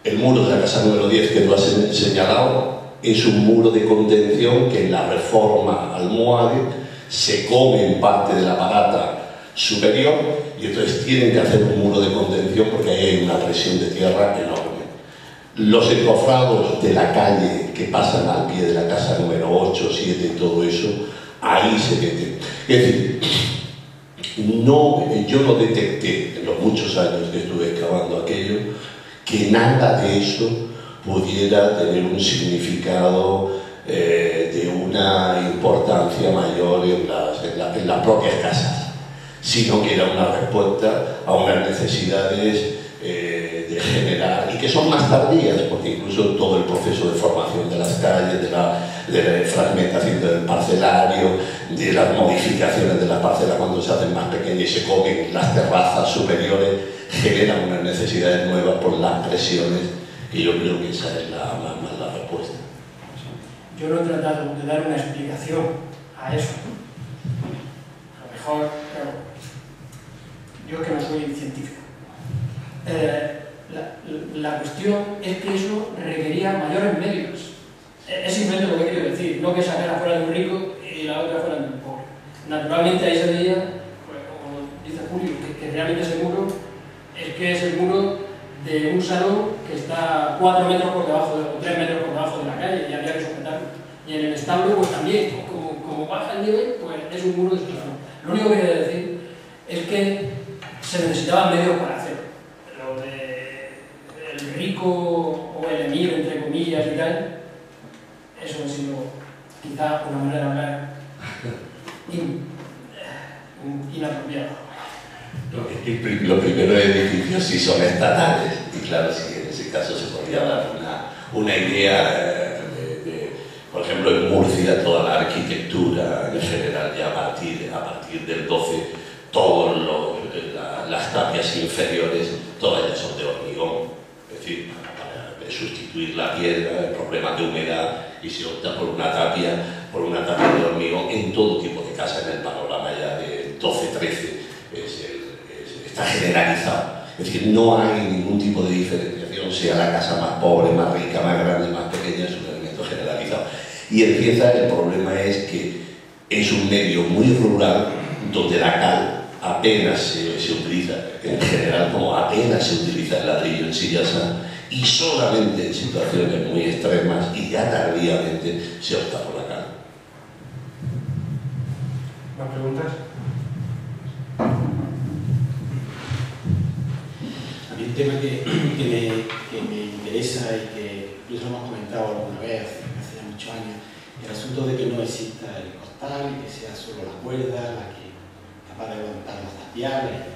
el muro de la casa número 10 que tú has señalado es un muro de contención que en la reforma almohade se come en parte de la parata superior y entonces tienen que hacer un muro de contención porque ahí hay una presión de tierra enorme. Los encofrados de la calle que pasan al pie de la casa número 8, 7 y todo eso, ahí se meten. Es decir, yo no detecté en los muchos años que estuve excavando aquello que nada de eso pudiera tener un significado de una importancia mayor en las propias casas, sino que era una respuesta a unas necesidades de generar, y que son más tardías, porque incluso todo el proceso de formación de las calles, de la fragmentación del parcelario, de las modificaciones de las parcelas cuando se hacen más pequeñas y se comen las terrazas superiores, generan unas necesidades nuevas por las presiones, y yo creo que esa es la respuesta. Yo no he tratado de dar una explicación a eso. A lo mejor, claro, yo es que no soy científico. La cuestión es que eso requería mayores medios. Es simplemente lo que quiero decir, no que sacara fuera de un rico y la otra fuera de un pobre. Naturalmente ahí se veía, pues, como dice Julio, que realmente ese muro es el muro de un salón que está 4 metros por debajo o 3 metros por debajo de la calle y había que sujetarlo. Y en el establo pues también, como baja el nivel, pues es un muro de ese salón. Lo único que quería decir es que se necesitaban medios para hacerlo. Lo de el rico o el emir, entre comillas y tal, eso ha sido quizá una manera de hablar inapropiada. Los primeros edificios sí son estatales, y claro, sí, en ese caso se podría dar una idea por ejemplo, en Murcia toda la arquitectura en general ya a partir del 12 todas las tapias inferiores todas ya son de hormigón, es decir, para sustituir la piedra, el problema de humedad, y se opta por una tapia de hormigón en todo tipo de casa. En el panorama ya de 12-13 está generalizado, es decir, no hay ningún tipo de diferenciación, sea la casa más pobre, más rica, más grande, más pequeña, es un elemento generalizado. Y empieza, el problema es que es un medio muy rural donde la cal apenas se utiliza, en general como apenas se utiliza el ladrillo en Sillasa, y solamente en situaciones muy extremas y ya tardíamente se opta por la cal. ¿Más preguntas? A mí un tema que me interesa y que incluso hemos comentado alguna vez, hace ya muchos años, el asunto de que no exista el costal y que sea solo la cuerda la que es capaz de aguantar los tapiales.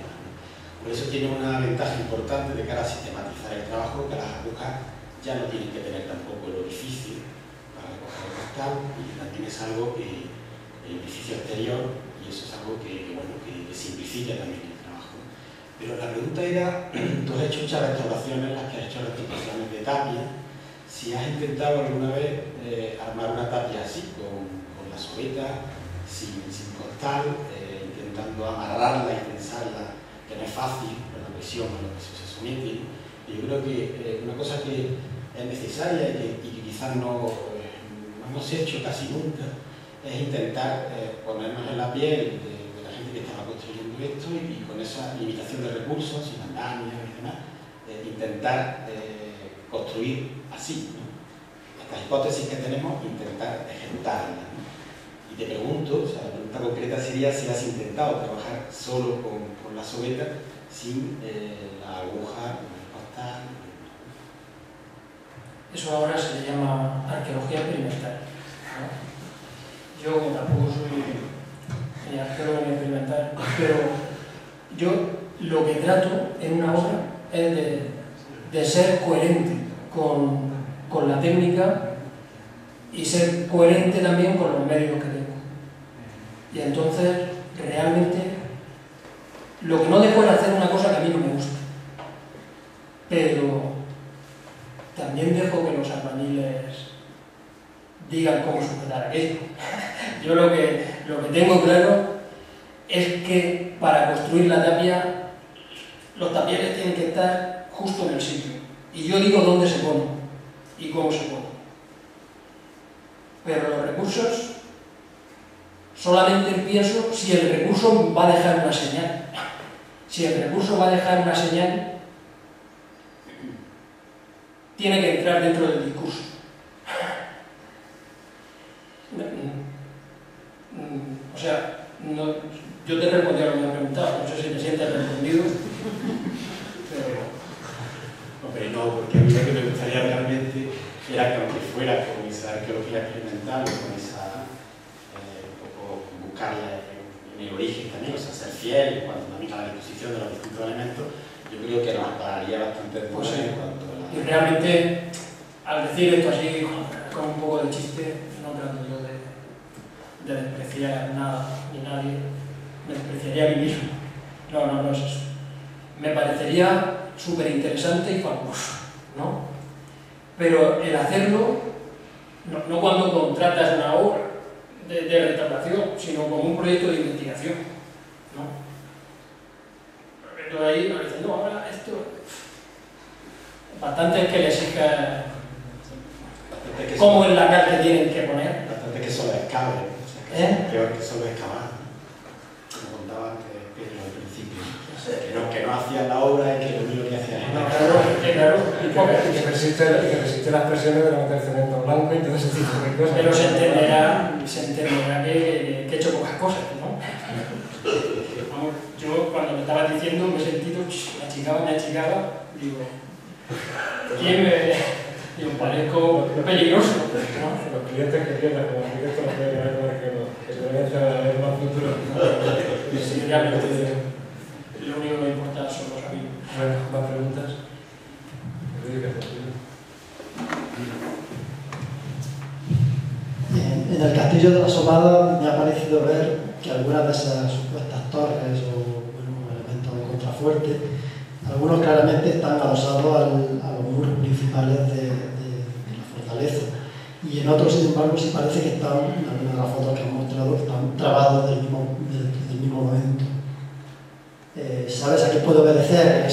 Por eso tiene una ventaja importante de cara a sistematizar el trabajo, que las agujas ya no tienen que tener tampoco el orificio para recoger el costal, y también es algo que el orificio exterior, y eso es algo que simplifica también el trabajo. Pero la pregunta era, tú has hecho muchas restauraciones, las que has hecho restauraciones de tapia, si has intentado alguna vez armar una tapia así, con la sobeta, sin costal, intentando amarrarla y tensarla, que no es fácil por la presión a la que se somete. Y yo creo que una cosa que es necesaria y que quizás no hemos hecho casi nunca es intentar ponernos en la piel de la gente que estaba construyendo esto, y con esa limitación de recursos, sin andamios y demás, intentar construir así, ¿no? Estas hipótesis que tenemos, intentar ejecutarlas, ¿no? Y te pregunto, o sea, la pregunta concreta sería si has intentado trabajar solo con la sobeta, sin la aguja, el costal. Eso ahora se le llama arqueología experimental, ¿no? Yo tampoco soy ni arqueólogo ni experimental, pero Yo lo que trato en una obra es de ser coherente con la técnica y ser coherente también con los medios que tengo. Y entonces, realmente, lo que no dejo es hacer una cosa que a mí no me gusta. Pero también dejo que los albañiles digan cómo sujetar aquello. Yo lo que tengo claro es que para construir la tapia, los tapieles tienen que estar justo en el sitio. Y yo digo dónde se pone y cómo se pone. Pero los recursos, solamente pienso si el recurso va a dejar una señal. Si el recurso va a dejar una señal, tiene que entrar dentro del discurso. O sea, yo te he respondido a lo que me has preguntado, no sé si te sientes respondido. Pero no, porque a mí lo que me gustaría realmente era que aunque fuera con esa arqueología experimental, con esa un poco buscarla en el origen también, o sea, ser fiel en cuanto también a la disposición de los distintos elementos, yo creo que nos pararía bastante de pues sí. en cuanto a la... Y realmente, al decir esto así, con un poco de chiste, no trato yo de despreciar nada ni nadie, me despreciaría a mí mismo. No es eso. Me parecería súper interesante y famoso, ¿no? Pero el hacerlo, no cuando contratas una obra de restauración, sino como un proyecto de investigación, ¿no? Entonces ahí me dicen, no, ahora esto... Bastante es que le exija cómo es la cal que tienen que poner. Bastante que solo excaven, o sea, peor que solo excavar, como contaba antes Pedro al principio. Que no hacían la obra y que lo único que hacían era... Claro. Y que resiste las presiones de la meter cemento blanco y todo ese tipo de cosas. Pero se entenderá que he hecho pocas cosas, ¿no? Vamos, yo cuando me estabas diciendo me he sentido, me achicaba, digo, ¿quién me...? Digo, parezco peligroso, ¿no? Los clientes que pierden, como arquitectos, los que se deben hacer más futuro. Sí, realmente lo único que me importa son los amigos. Bueno, más preguntas. En el Castillo de la Asomada me ha parecido ver que algunas de esas supuestas torres o elementos de contrafuerte, algunos claramente están adosados a los muros principales de la fortaleza, y en otros, sin embargo, sí parece que están, en algunas de las fotos que han mostrado, están trabados del mismo momento. ¿Sabes a qué puede obedecer?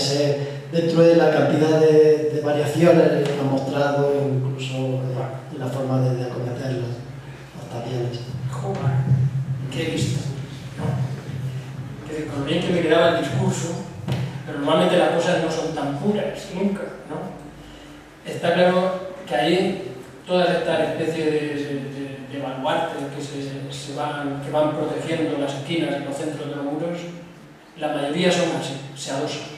Dentro de la cantidad de variaciones que han mostrado, incluso en la forma de acometer las tapieles. Joder, qué vista, ¿no? Que con lo bien que me quedaba el discurso, pero normalmente las cosas no son tan puras, nunca, ¿no? Está claro que ahí todas estas especies de baluartes que van protegiendo las esquinas y los centros de los muros, la mayoría son así, se adosan.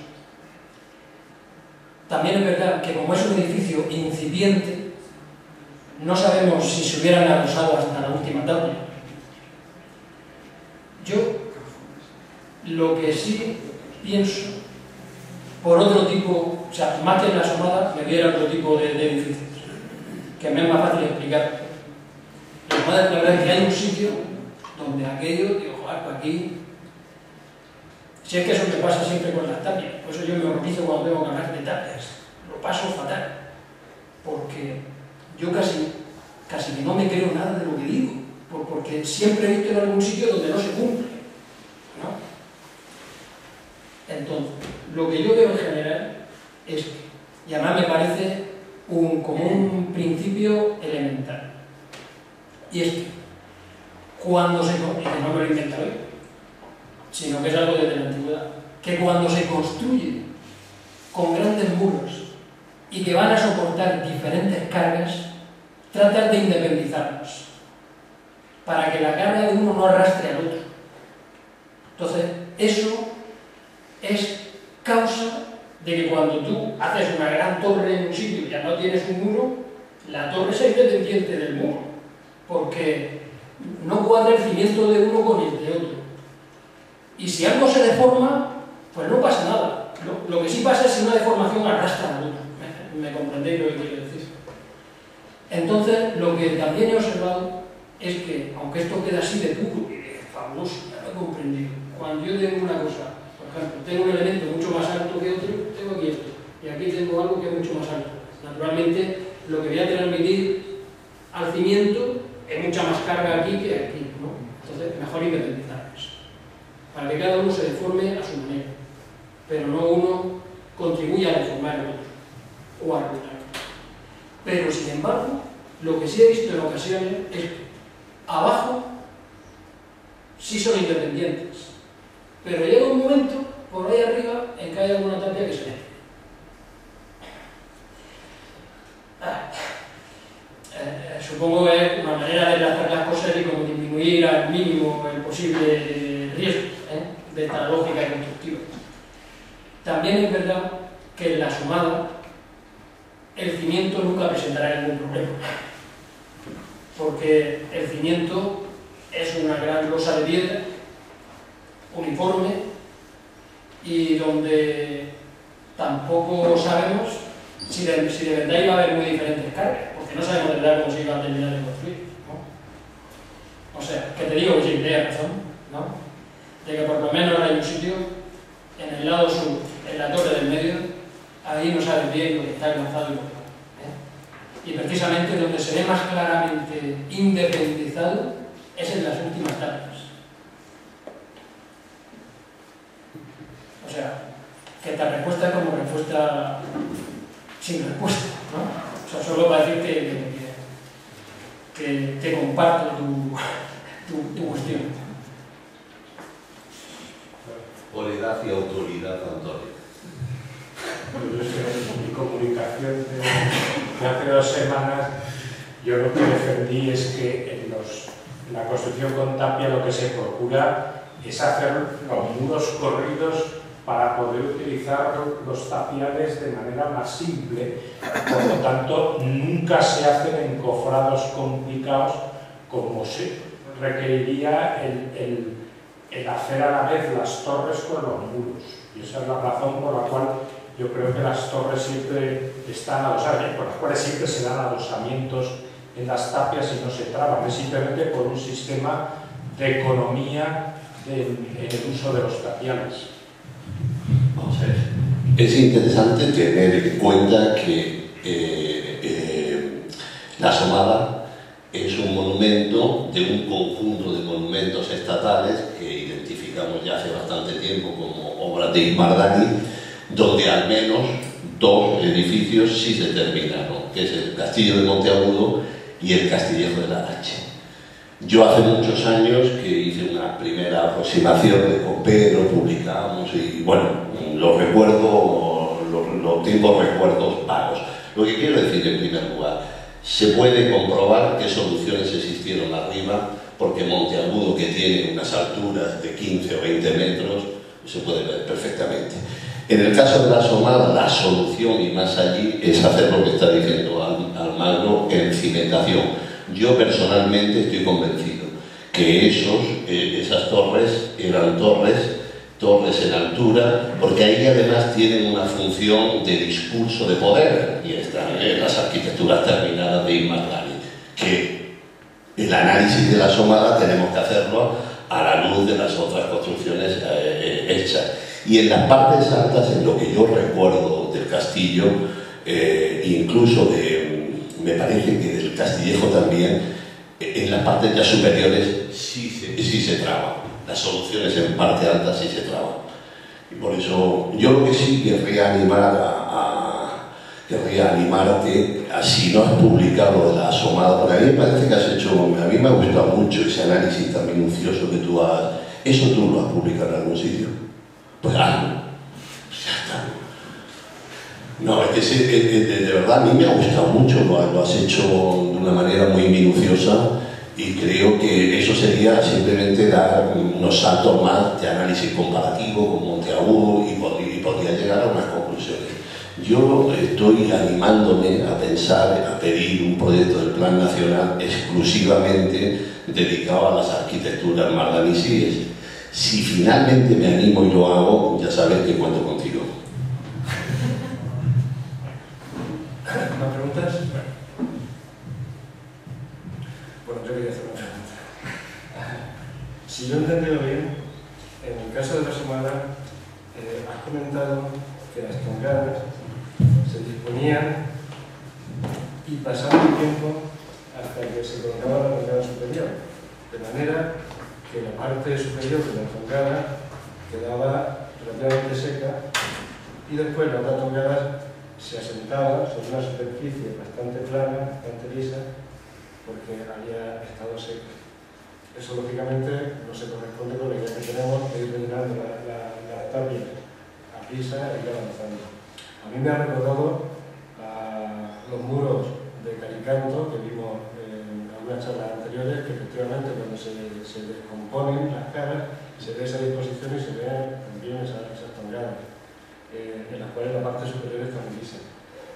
También es verdad que como es un edificio incipiente, no sabemos si se hubieran adosado hasta la última tapia. Yo lo que sí pienso, por otro tipo, o sea, más que en la Asomada, me diera otro tipo de edificios, que me es más fácil explicar. La verdad es que hay un sitio donde aquello, digo, joder, pues aquí... Si es que eso me pasa siempre con las tapias, por eso yo me horrorizo cuando tengo que hablar de tapias, lo paso fatal, porque yo casi que no me creo nada de lo que digo, porque siempre he visto en algún sitio donde no se cumple, ¿no? Entonces, lo que yo veo en general es que, y además me parece como un principio elemental, y es que cuando y que no me lo invento hoy, sino que es algo desde la antigüedad, que cuando se construye con grandes muros y que van a soportar diferentes cargas, tratan de independizarlos, para que la carga de uno no arrastre al otro. Entonces, eso es causa de que cuando tú haces una gran torre en un sitio y ya no tienes un muro, la torre es independiente del muro, porque no cuadra el cimiento de uno con el de otro. Y si algo se deforma, pues no pasa nada. Lo que sí pasa es si una deformación arrastra la luna. ¿Me comprendéis lo que quiero decir? Entonces, lo que también he observado es que, aunque esto queda así de puro y de fabuloso, ya lo he comprendido. Cuando yo tengo una cosa, por ejemplo, tengo un elemento mucho más alto que otro, tengo aquí esto, y aquí tengo algo que es mucho más alto. Naturalmente, lo que voy a transmitir al cimiento es mucha más carga aquí que aquí, ¿no? Entonces, mejor independizar eso, para que cada uno se deforme a su manera, pero no uno contribuya a deformar el otro, o a arruinar. Pero, sin embargo, lo que sí he visto en ocasiones es que abajo sí son independientes, pero llega un momento, por ahí arriba, en que hay alguna tapia que se mete. Supongo que es una manera de hacer las cosas y como disminuir al mínimo el posible riesgo de esta lógica constructiva. También es verdad que en la sumada el cimiento nunca presentará ningún problema, porque el cimiento es una gran losa de piedra uniforme y donde tampoco sabemos si de verdad iba a haber muy diferentes cargas, porque no sabemos de verdad cómo se iba a terminar de construir, ¿no? O sea, que te digo que sí, tienes razón, ¿no? De que por lo menos hay un sitio en el lado sur, en la torre del medio, ahí no sabes bien lo que está lanzado y lo que no. Y precisamente donde se ve más claramente independizado es en las últimas tapias. O sea, que esta respuesta es como respuesta sin respuesta, ¿no? O sea, solo para decirte que comparto tu cuestión. Olegación y autoridad, Antonio. En mi comunicación de hace 2 semanas, yo lo que defendí es que en la construcción con tapia lo que se procura es hacer los muros corridos para poder utilizar los tapiales de manera más simple. Por lo tanto, nunca se hacen encofrados complicados como se requeriría el hacer a la vez las torres con los muros. Y esa es la razón por la cual yo creo que las torres siempre están adosadas, por las cuales siempre se dan adosamientos en las tapias y no se traban. Es simplemente por un sistema de economía en el uso de los tapiales. Vamos a ver. Es interesante tener en cuenta que la Asomada es un monumento de un conjunto de monumentos estatales que identificamos ya hace bastante tiempo como obras de Ismardani, donde al menos 2 edificios sí se terminaron, que es el Castillo de Monteagudo y el Castillejo de la Arache. Yo hace muchos años que hice una primera aproximación de copero, publicamos y bueno, lo recuerdo, lo tengo recuerdos vagos. Lo que quiero decir en primer lugar, se puede comprobar qué soluciones existieron arriba, porque Monteagudo, que tiene unas alturas de 15 o 20 metros, se puede ver perfectamente. En el caso de la Asomada, la solución y más allí es hacer lo que está diciendo Almagro en cimentación. Yo personalmente estoy convencido que esas torres eran torres en altura, porque ahí además tienen una función de discurso de poder, y están en las arquitecturas terminadas de Ismardani, que el análisis de la Asomada tenemos que hacerlo a la luz de las otras construcciones hechas. Y en las partes altas, en lo que yo recuerdo del castillo, incluso me parece que del Castillejo también, en las partes ya superiores sí se traban. Las soluciones en parte alta sí se traban. Y por eso yo lo que sí querría animarte, si no has publicado de la Asomada, porque a mí me parece que has hecho, a mí me ha gustado mucho ese análisis tan minucioso que tú has, eso tú lo has publicado en algún sitio. Pues hazlo, ya está. No, es que de verdad a mí me ha gustado mucho, lo has hecho de una manera muy minuciosa y creo que eso sería simplemente dar unos saltos más de análisis comparativo con Monteagudo y podría llegar a unas conclusiones. Yo estoy animándome a pensar, a pedir un proyecto del Plan Nacional exclusivamente dedicado a las arquitecturas mardanisíes. Si finalmente me animo y lo hago, ya sabes que cuento contigo. ¿Más preguntas? Bueno, yo quería hacer una pregunta. Si yo he entendido bien, en el caso de la Somada, has comentado que las tongadas se disponían y pasaba el tiempo hasta que se colocaba la tongada superior, de manera que la parte superior de la tongada quedaba relativamente seca y después la otra tongada se asentaba sobre una superficie bastante plana, bastante lisa, porque había estado seca. Eso lógicamente no se corresponde con la idea que tenemos de ir rellenando la tapia a prisa e ir avanzando. A mí me ha recordado a los muros de Calicanto que vimos en algunas charlas anteriores, que efectivamente cuando se descomponen las caras se ve esa disposición y se ven también esas tongadas, en las cuales la parte superior está muy lisa.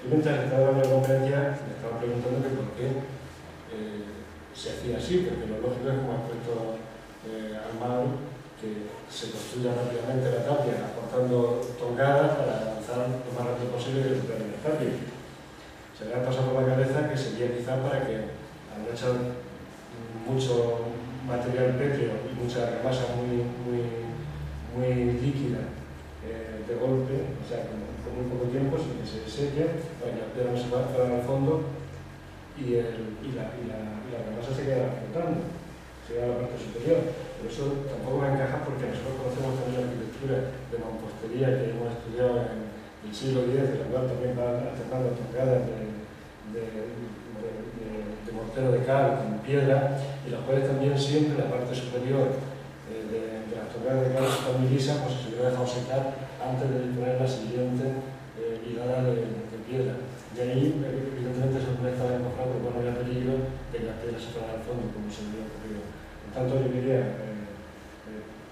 Yo mientras estaba dando la conferencia me estaba preguntando que por qué se hacía así, porque lo lógico es, como ha puesto Armando, que se construya rápidamente la tapia aportando tongadas para avanzar lo más rápido posible y recuperar la tapia. Se me ha pasado por la cabeza que sería quizá para que, al echar mucho material pétreo y mucha argamasa muy líquida de golpe, o sea, con muy poco tiempo, sin que se seque, para que la piedra no se vaya al fondo y la argamasa se queda flotando, se queda en la parte superior. Pero eso tampoco me encaja porque nosotros conocemos también la arquitectura de mampostería que hemos estudiado en el siglo X, de la cual también van alternando tongadas de mortero de cal con piedra, y las cuales también siempre la parte superior de las tongadas de cal está muy lisa, pues se hubiera dejado secar antes de poner la siguiente hilada de piedra. De ahí, evidentemente, se puede estar encofrado porque no había peligro de que las piedras se fueran al fondo, como se había ocurrido. Por tanto, yo quería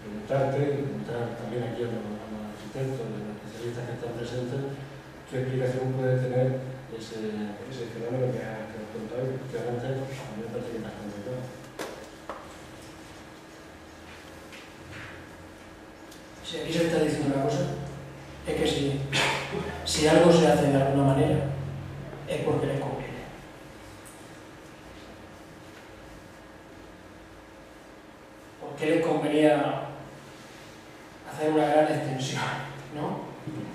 preguntarte, y preguntar también aquí a los arquitectos, a los especialistas que están presentes, qué explicación puede tener ese fenómeno que has contado, y que realmente a mí me parece que es bastante claro. Si aquí se está diciendo una cosa, es que si algo se hace de alguna manera, es porque les conviene. ¿Por qué les convenía hacer una gran extensión, ¿no?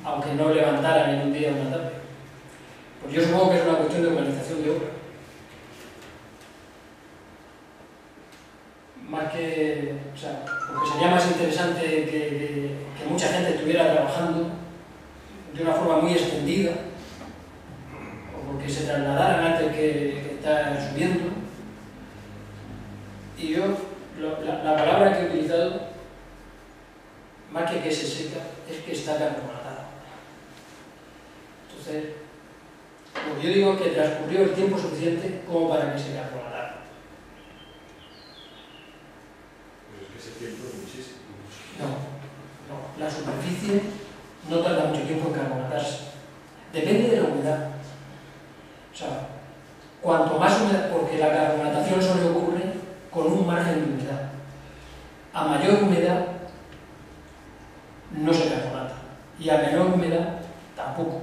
Aunque no levantaran en un día una tapia? Pues yo supongo que es una cuestión de organización de obra. Más que, o sea, porque sería más interesante que mucha gente estuviera trabajando de una forma muy extendida, o porque se trasladaran antes que estar subiendo. Y yo, la palabra que he utilizado, más que se seca, es que está carbonatada. Entonces, lo que yo digo es que transcurrió el tiempo suficiente como para que se carbonatara. Pero es que ese tiempo es muchísimo. No, la superficie no tarda mucho tiempo en carbonatarse. Depende de la humedad. O sea, cuanto más humedad, porque la carbonatación solo ocurre con un margen de humedad. A mayor humedad no se carbonata, y a menor humedad tampoco.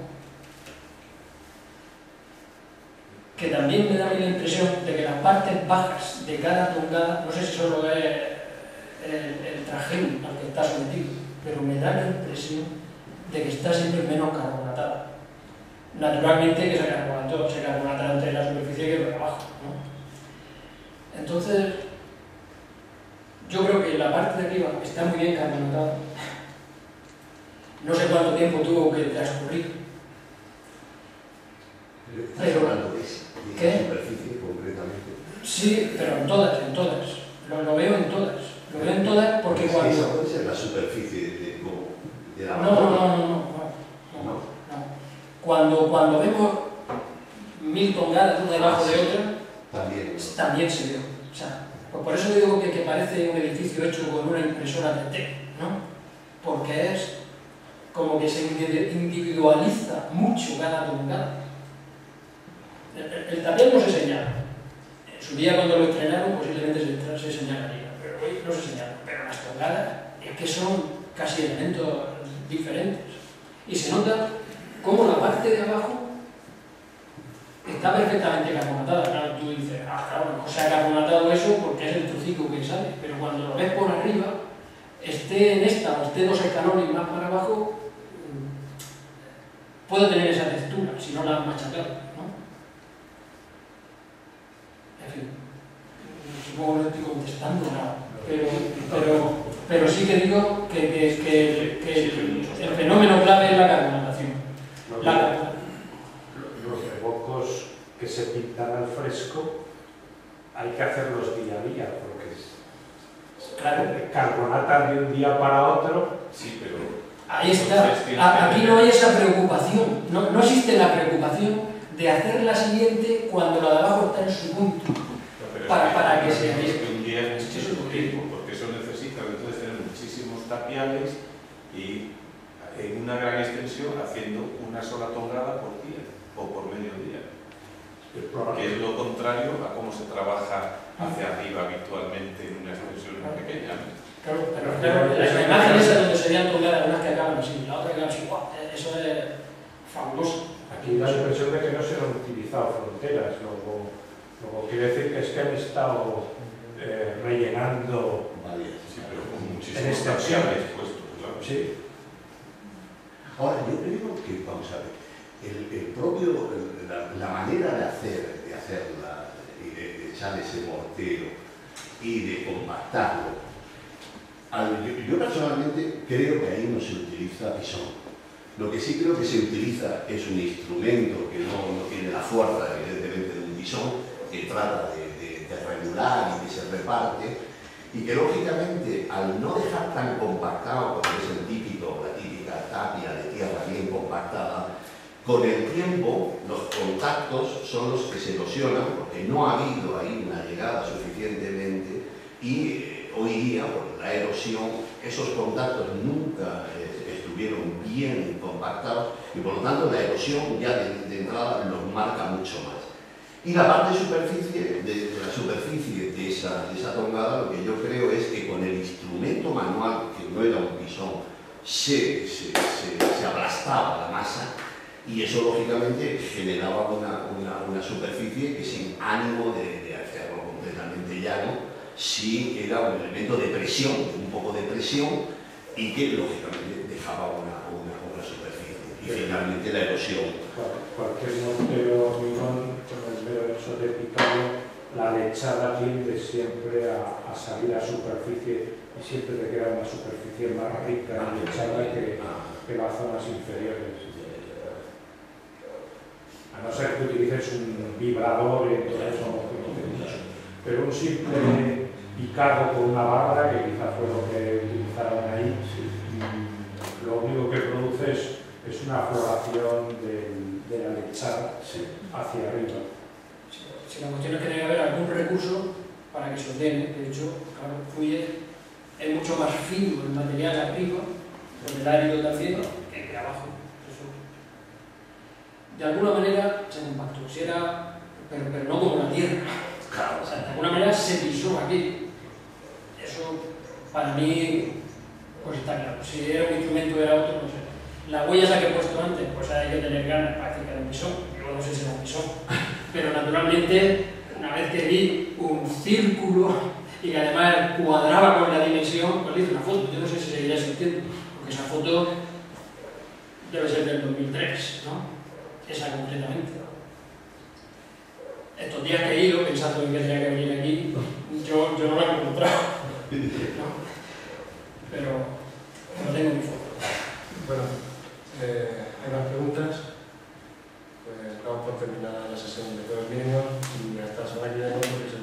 Que también me da la impresión de que las partes bajas de cada tongada, no sé si solo es el trajín al que está sometido, pero me da la impresión de que está siempre menos carbonatada. Naturalmente que se carbonata entre la superficie que por abajo, ¿no? Entonces, yo creo que la parte de arriba está muy bien carbonatada. No sé cuánto tiempo tuvo que transcurrir. ¿Estás hablando de ¿qué? superficie concretamente? Sí, pero en todas. Lo veo en todas. Lo veo en todas porque Es que cuando... esa puede ser la superficie de la No. Cuando vemos 1000 tongadas una debajo de otra, también se ve. O sea, pues por eso digo que parece un edificio hecho con una impresora de té, ¿no? Porque es como que se individualiza mucho cada tongada. El tapial no se señala. En su día, cuando lo estrenaron, posiblemente se señalaría, pero hoy no se señala. Pero las tongadas es que son casi elementos diferentes. Y se nota cómo la parte de abajo está perfectamente carbonatada. Claro, tú dices, claro, no se ha carbonatado eso porque es el trocico que sale, pero cuando lo ves por arriba, esté en esta o esté 2 escalones más para abajo, puede tener esa textura, si no la han machacado, ¿no? En fin, supongo que no estoy contestando nada, pero sí que digo que el fenómeno clave es la carbonatación. Los rebocos que se pintan al fresco hay que hacerlos día a día, porque Claro, carbonatan de un día para otro. Sí, pero ahí está. Aquí no hay esa preocupación. No existe la preocupación de hacer la siguiente cuando la de abajo está en su punto. Para que sea bien. Un día es muchísimo tiempo, porque eso necesita entonces tener muchísimos tapiales y en una gran extensión haciendo una sola tongada por día o por medio día. Que es lo contrario a cómo se trabaja hacia arriba habitualmente en una extensión muy pequeña. Claro, pero la imagen esa donde se veían tongadas, unas que acaban así, la otra que acaban así, ¡guau! Eso es fabuloso. Aquí da la impresión de que no se han utilizado fronteras, luego quiere decir que es que han estado rellenando Sí, pero con en muchísimos extensión. tapiales puestos, claro. Sí. Ahora, yo creo que, vamos a ver, la manera de hacerla y de echar ese mortero y de compactarlo, yo personalmente creo que ahí no se utiliza pisón. Lo que sí creo que se utiliza es un instrumento que no tiene la fuerza, evidentemente, de un pisón, que trata de regular y que se reparte, y que lógicamente al no dejar tan compactado, como es la típica tapia de tierra bien compactada, con el tiempo los contactos son los que se erosionan porque no ha habido ahí una llegada suficientemente y hoy día por la erosión esos contactos nunca estuvieron bien compactados y por lo tanto la erosión ya de entrada los marca mucho más. Y la parte de superficie, de la superficie de esa tongada, lo que yo creo es que con el instrumento manual, que no era un pisón, se aplastaba la masa y eso lógicamente generaba una superficie que sin ánimo de hacerlo completamente llano, sí era un elemento de presión, un poco de presión y que lógicamente dejaba una superficie. Y finalmente la erosión. Cualquier mortero hormigón con el mero hecho de picarlo, la lechada tiende siempre a salir a superficie y siempre te queda una superficie más rica en lechada que las zonas inferiores. A no ser que utilices un vibrador y todo eso, pero un simple picado con una barra, que quizás fue lo que utilizaron ahí, lo único que produce es una floración de la lechada hacia arriba. Si la cuestión es que debe haber algún recurso para que se ordene, de hecho, claro, es mucho más fino el material arriba, con el árido también, que abajo. De alguna manera se compactó, pero no como la tierra. O sea, de alguna manera se pisó aquí. Eso, para mí, pues está claro. Si era un instrumento era otro, no sé. La huella esa que he puesto antes, pues hay que tener ganas para decir que era un pisón. Yo no sé si era un pisón. Pero naturalmente, una vez que vi un círculo y que además cuadraba con la dimensión, pues le hice una foto. Yo no sé si seguiría existiendo, porque esa foto debe ser del 2003, ¿no? Esa concretamente. Estos días que he ido pensando en que tenía que venir aquí, yo no la he encontrado. ¿No? Pero no tengo mi foto. Bueno, hay más preguntas. Pues vamos por terminar la sesión de todos mínimos y hasta la semana que viene.